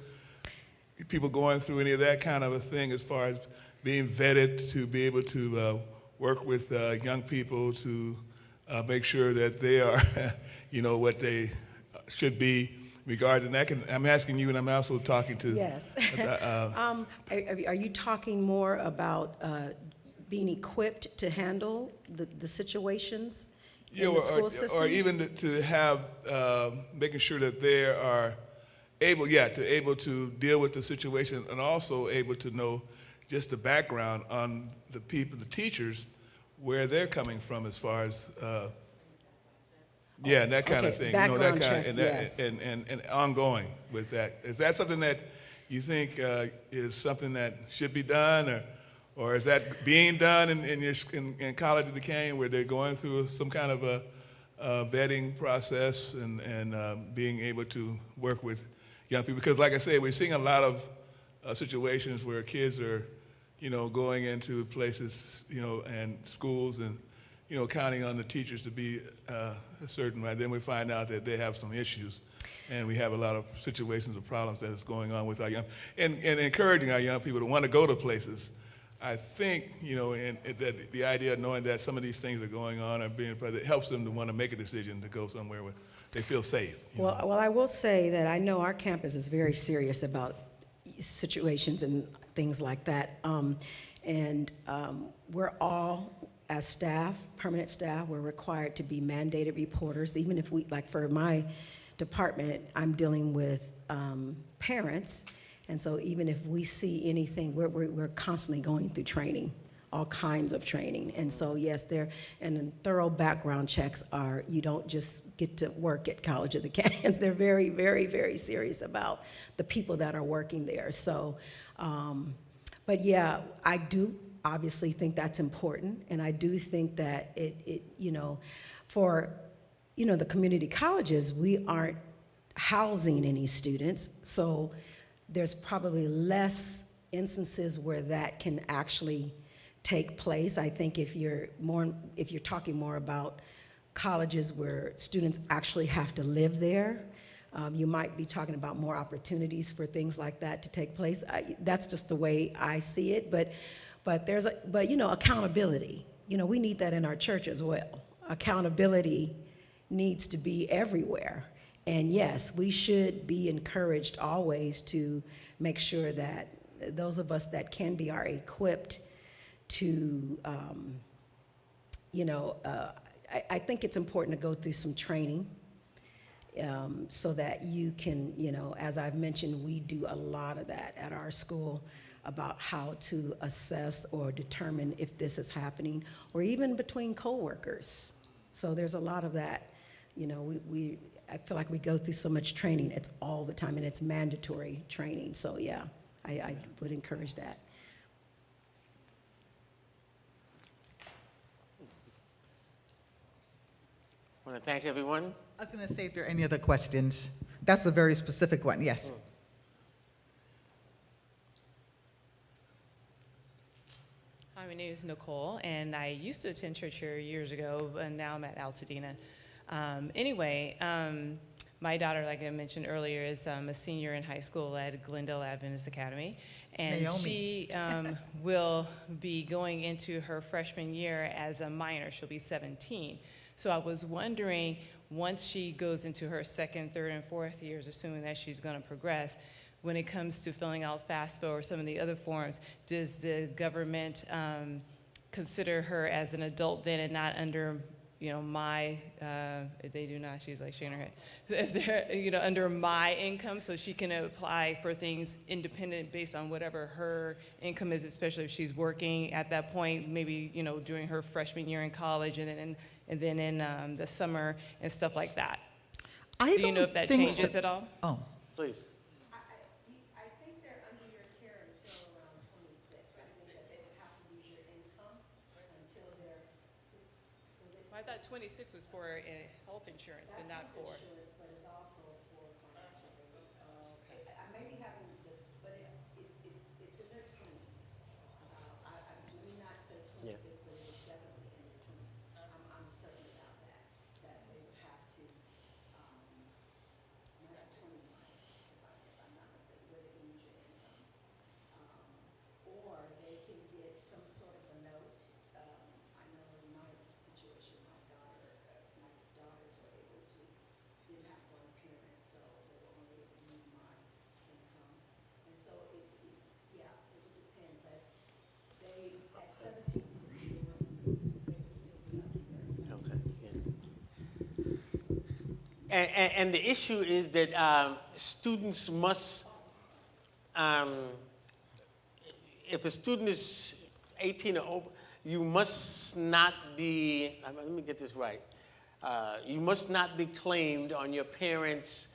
people going through any of that kind of a thing as far as being vetted to be able to work with young people to make sure that they are, what they should be regarding that? I'm asking you, and I'm also talking to. Yes. Are you talking more about being equipped to handle the situations Yeah, in the school system? or even to have, making sure that they are able, able to deal with the situation, and also able to know just the background on the people, the teachers, where they're coming from as far as, and that kind of Okay, thing. background that kind checks, and, that, yes. and ongoing with that. Is that something that you think is something that should be done, or is that being done in College of Duquesne, where they're going through some kind of a vetting process and being able to work with young people? Because, like I say, we're seeing a lot of situations where kids are, going into places, and schools, and counting on the teachers to be a certain way. Then we find out that they have some issues, and we have a lot of situations or problems that is going on with our young, and encouraging our young people to want to go to places. I think, and that the idea of knowing that some of these things are going on or being, but it helps them to want to make a decision to go somewhere where they feel safe. Well, I will say that I know our campus is very serious about situations and things like that. We're all, as staff, permanent staff, we're required to be mandated reporters. Even if we, like for my department, I'm dealing with parents. And so even if we see anything, we're constantly going through training, all kinds of training. And so yes, and thorough background checks are, you don't just get to work at College of the Canyons. They're very, very, very serious about the people that are working there. So, but yeah, I do obviously think that's important. And I do think that for, the community colleges, we aren't housing any students. So there's probably less instances where that can actually take place. I think if you're talking more about colleges where students actually have to live there, you might be talking about more opportunities for things like that to take place. That's just the way I see it. But accountability. We need that in our church as well. Accountability needs to be everywhere. And yes, we should be encouraged always to make sure that those of us that can be are equipped to, I think it's important to go through some training so that you can, as I've mentioned, we do a lot of that at our school about how to assess or determine if this is happening, or even between coworkers. So there's a lot of that. I feel like we go through so much training. It's all the time, and it's mandatory training. So yeah, I would encourage that. I want to thank everyone. I was going to say if there are any other questions. That's a very specific one, yes. Hi, my name is Nicole, and I used to attend church here years ago, but now I'm at Altadena. My daughter, like I mentioned earlier, is a senior in high school at Glendale Adventist Academy, and Naomi. she will be going into her freshman year as a minor. She'll be 17. So I was wondering, once she goes into her second, third, and fourth years, assuming that she's going to progress, when it comes to filling out FAFSA or some of the other forms, does the government consider her as an adult then and not under, if they do not, she's like shaking her head. If they're, under my income, so she can apply for things independent based on whatever her income is, especially if she's working at that point, maybe, during her freshman year in college and then in the summer and stuff like that. Do you know if that changes at all? Oh. Please. I think they're under your care until around 26. I think that they would have to use your income until they're. I thought 26 was for health insurance, but not for. Insurance, but it's also for financial aid. Okay. I may be having but it's in their 20s. I may not say 26, but it's definitely in their 20s. I'm certain about that. That they would have to. Not 21, if I'm not mistaken, where they can use your income. Or they can get some sort of a note. I know in my situation, my daughters were able to, didn't have one parent, And the issue is that students must, if a student is 18 or over, you must not be, let me get this right. You must not be claimed on your parents'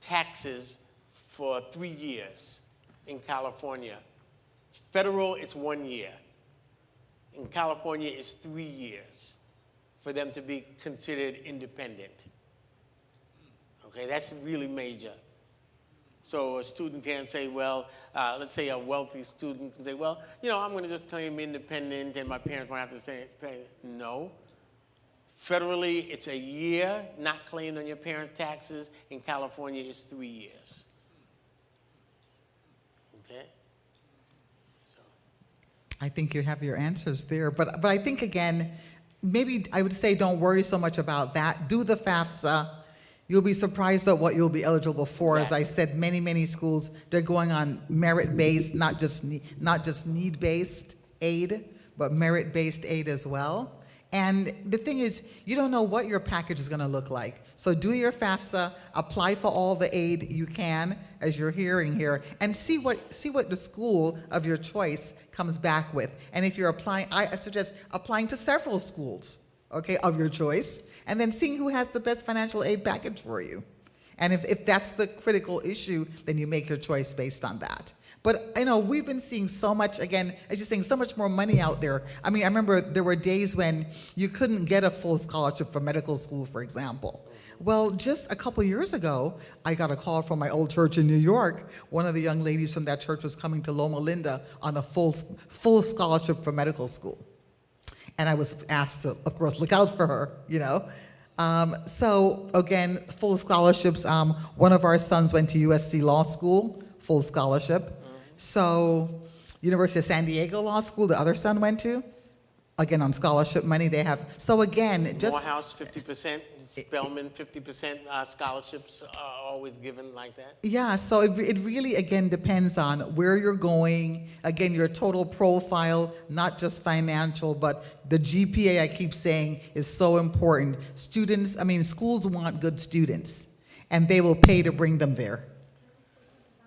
taxes for 3 years in California. Federal, it's 1 year. In California, it's 3 years for them to be considered independent. Okay, that's really major. So a student can't say, well, let's say a wealthy student can say, well, you know, I'm going to just claim independent and my parents won't have to pay. No. Federally, it's a year not claimed on your parents' taxes. In California, it's 3 years. Okay? So. I think you have your answers there. But I think, again, maybe I would say don't worry so much about that. Do the FAFSA. You'll be surprised at what you'll be eligible for. Exactly. As I said, many schools, they're going on merit-based, not just need-based aid, but merit-based aid as well. And the thing is, you don't know what your package is going to look like. So do your FAFSA, apply for all the aid you can, as you're hearing here, and see what the school of your choice comes back with. And if you're applying, I suggest applying to several schools, okay, of your choice, and then seeing who has the best financial aid package for you. And if that's the critical issue, then you make your choice based on that. But, you know, we've been seeing so much, again, as you're saying, so much more money out there. I mean, I remember there were days when you couldn't get a full scholarship for medical school, for example. Well, just a couple years ago, I got a call from my old church in New York. One of the young ladies from that church was coming to Loma Linda on a full scholarship for medical school. And I was asked to, of course, look out for her, you know. So, again, full scholarships. One of our sons went to USC Law School, full scholarship. So, University of San Diego Law School, the other son went to, again, on scholarship money they have. So, again, just... Morehouse, 50%, Spelman, 50% scholarships are always given like that? Yeah, so it really, again, depends on where you're going, again, your total profile, not just financial, but the GPA, I keep saying, is so important. Schools want good students, and they will pay to bring them there.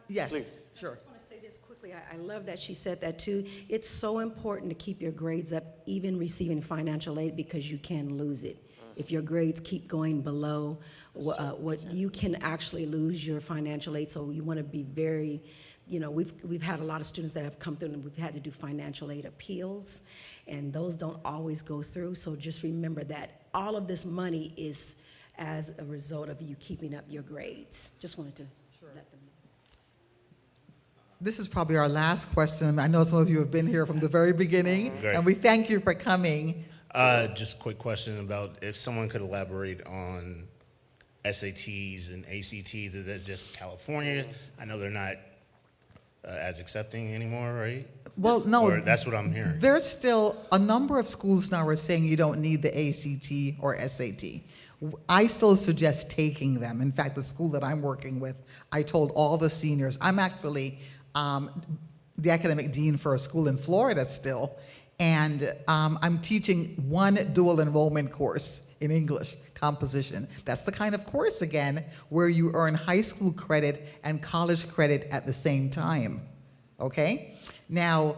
Yes, Please. sure. I just want to say this quickly. I love that she said that too. It's so important to keep your grades up, even receiving financial aid, because you can lose it. If your grades keep going below what you can actually lose your financial aid. So you want to be very, you know, we've had a lot of students that have come through and we've had to do financial aid appeals, and those don't always go through. So just remember that all of this money is as a result of you keeping up your grades. Just wanted to let them know. This is probably our last question. I know some of you have been here from the very beginning, Great. and we thank you for coming. Just a quick question about if someone could elaborate on SATs and ACTs. Is that just California? I know they're not as accepting anymore, right? Well, no. Or that's what I'm hearing. There's still a number of schools now are saying you don't need the ACT or SAT. I still suggest taking them. In fact, the school that I'm working with, I told all the seniors, I'm actually the academic dean for a school in Florida still, and I'm teaching one dual enrollment course in English, composition. That's the kind of course, again, where you earn high school credit and college credit at the same time, okay? Now,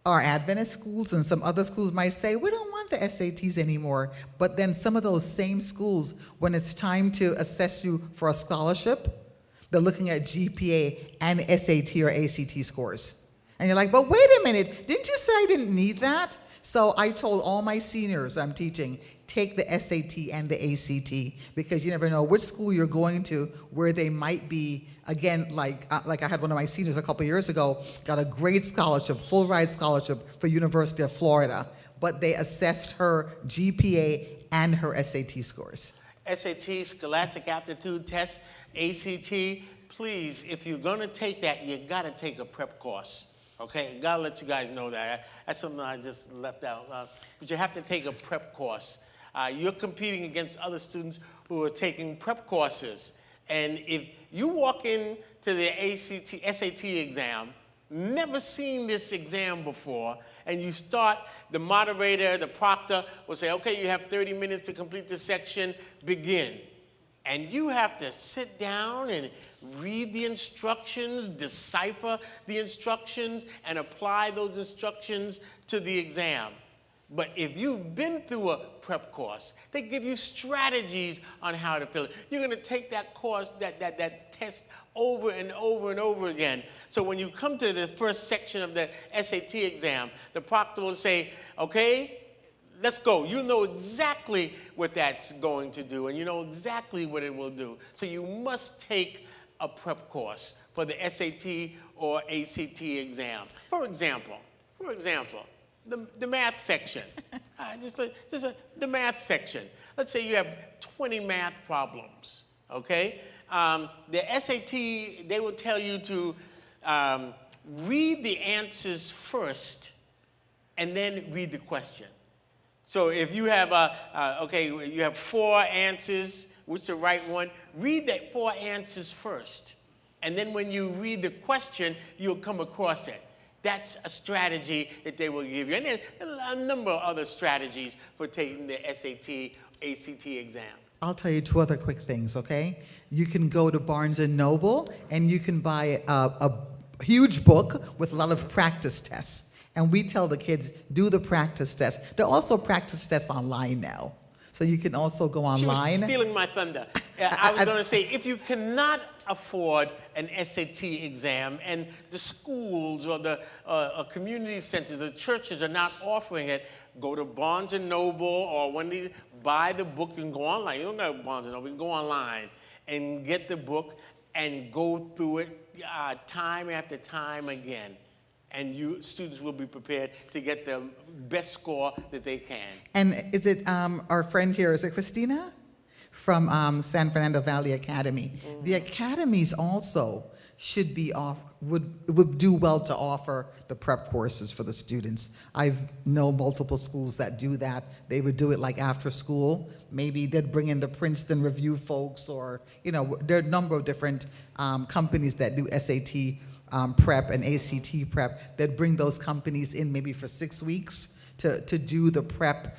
our Adventist schools and some other schools might say, we don't want the SATs anymore, but then some of those same schools, when it's time to assess you for a scholarship, they're looking at GPA and SAT or ACT scores. And you're like, but wait a minute, didn't you say I didn't need that? So I told all my seniors I'm teaching, take the SAT and the ACT, because you never know which school you're going to where they might be, again, like I had one of my seniors a couple years ago, got a great scholarship, full ride scholarship for University of Florida, but they assessed her GPA and her SAT scores. SAT, Scholastic Aptitude Test, ACT, please, if you're going to take that, you got to take a prep course. Okay, gotta let you guys know that. That's something I just left out. But you have to take a prep course. You're competing against other students who are taking prep courses. And if you walk into the SAT exam, never seen this exam before, and you start, the moderator, the proctor will say, okay, you have 30 minutes to complete this section, begin. And you have to sit down and read the instructions, decipher the instructions, and apply those instructions to the exam. But if you've been through a prep course, they give you strategies on how to fill it. You're going to take that course, that test over and over and over again. So when you come to the first section of the SAT exam, the proctor will say, okay, let's go. You know exactly what that's going to do, and you know exactly what it will do. So you must take a prep course for the SAT or ACT exam. For example, the math section. The math section. Let's say you have 20 math problems, okay? The SAT, they will tell you to read the answers first and then read the question. So if you have, you have 4 answers, which is the right one, read that 4 answers first. And then when you read the question, you'll come across it. That's a strategy that they will give you. And there's a number of other strategies for taking the SAT, ACT exam. I'll tell you 2 other quick things, okay? You can go to Barnes & Noble and you can buy a huge book with a lot of practice tests. And we tell the kids, do the practice tests. There are also practice tests online now. So you can also go online. She was stealing my thunder. I was going to say, if you cannot afford an SAT exam and the schools or the community centers, the churches are not offering it, go to Barnes & Noble or one of these, buy the book. You can go online. You don't go to Barnes & Noble. You can go online and get the book and go through it time after time again. And students will be prepared to get the best score that they can. And is it our friend here, is it Christina? From San Fernando Valley Academy. Mm-hmm. The academies also should be would do well to offer the prep courses for the students. I know multiple schools that do that. They would do it like after school. Maybe they'd bring in the Princeton Review folks, or there are a number of different companies that do SAT prep and ACT prep that bring those companies in maybe for 6 weeks to do the prep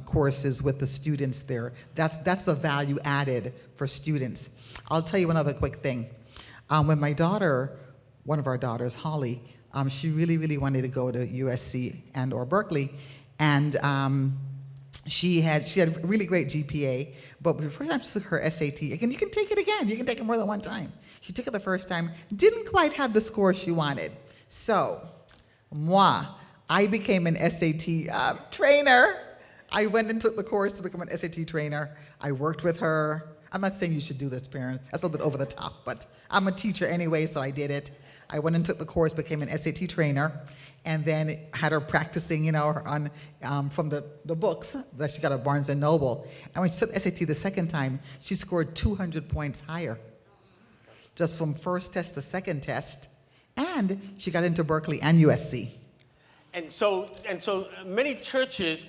courses with the students there. That's the value added for students. I'll tell you one other quick thing. When my daughter, one of our daughters, Holly, she really wanted to go to USC and or Berkeley, and she had a really great GPA, but the first time she took her SAT, again, you can take it again. You can take it more than one time. She took it the first time, didn't quite have the score she wanted. So, I became an SAT trainer. I went and took the course to become an SAT trainer. I worked with her. I'm not saying you should do this, parents. That's a little bit over the top, but I'm a teacher anyway, so I did it. I went and took the course, became an SAT trainer, and then had her practicing, from the books that she got at Barnes & Noble. And when she took SAT the second time, she scored 200 points higher, just from first test to second test. And she got into Berkeley and USC. And so many churches,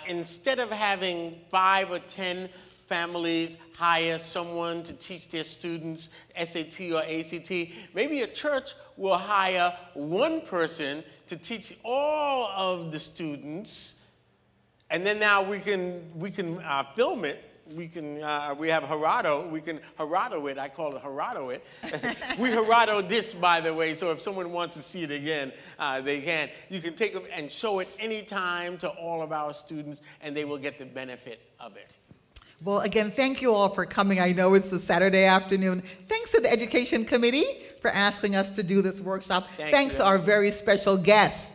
instead of having 5 or 10 families hire someone to teach their students SAT or ACT, maybe a church will hire one person to teach all of the students, and then now we can film it. We have Gerardo. We can Gerardo it. I call it Gerardo it. We Gerardo this, by the way. So if someone wants to see it again, they can. You can take it and show it anytime to all of our students, and they will get the benefit of it. Well, again, thank you all for coming. I know it's a Saturday afternoon. Thanks to the Education Committee for asking us to do this workshop. Thanks to our very special guest,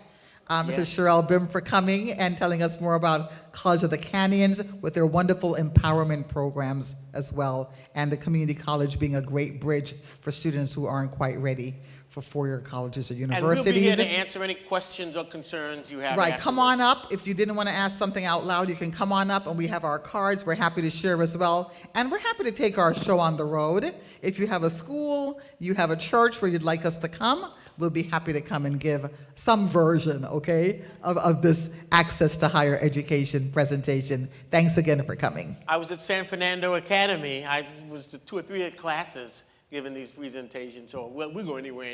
Mrs. Sherelle Bihm, for coming and telling us more about College of the Canyons with their wonderful empowerment programs as well, and the community college being a great bridge for students who aren't quite ready for four-year colleges or universities. And we'll be here to answer any questions or concerns you have. Right, come on up. If you didn't want to ask something out loud, you can come on up, and we have our cards. We're happy to share as well. And we're happy to take our show on the road. If you have a school, you have a church where you'd like us to come, we'll be happy to come and give some version, okay, of this access to higher education presentation. Thanks again for coming. I was at San Fernando Academy. I was to 2 or 3 classes giving these presentations, so we go anywhere,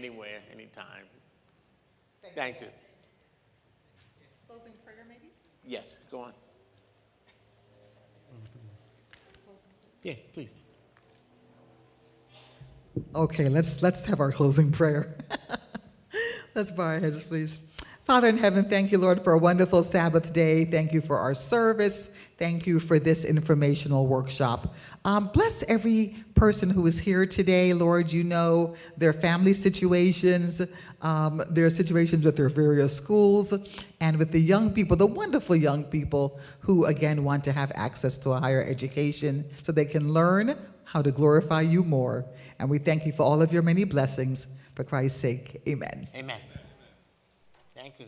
anytime. Thank you. Closing prayer, maybe? Yes, go on. Closing prayer. Yeah, please. Okay, let's have our closing prayer. Let's bow our heads, please. Father in heaven, thank you, Lord, for a wonderful Sabbath day. Thank you for our service. Thank you for this informational workshop. Bless every person who is here today, Lord. You know their family situations, their situations with their various schools, and with the young people, the wonderful young people who, again, want to have access to a higher education so they can learn how to glorify you more. And we thank you for all of your many blessings. For Christ's sake, amen. Amen. Thank you.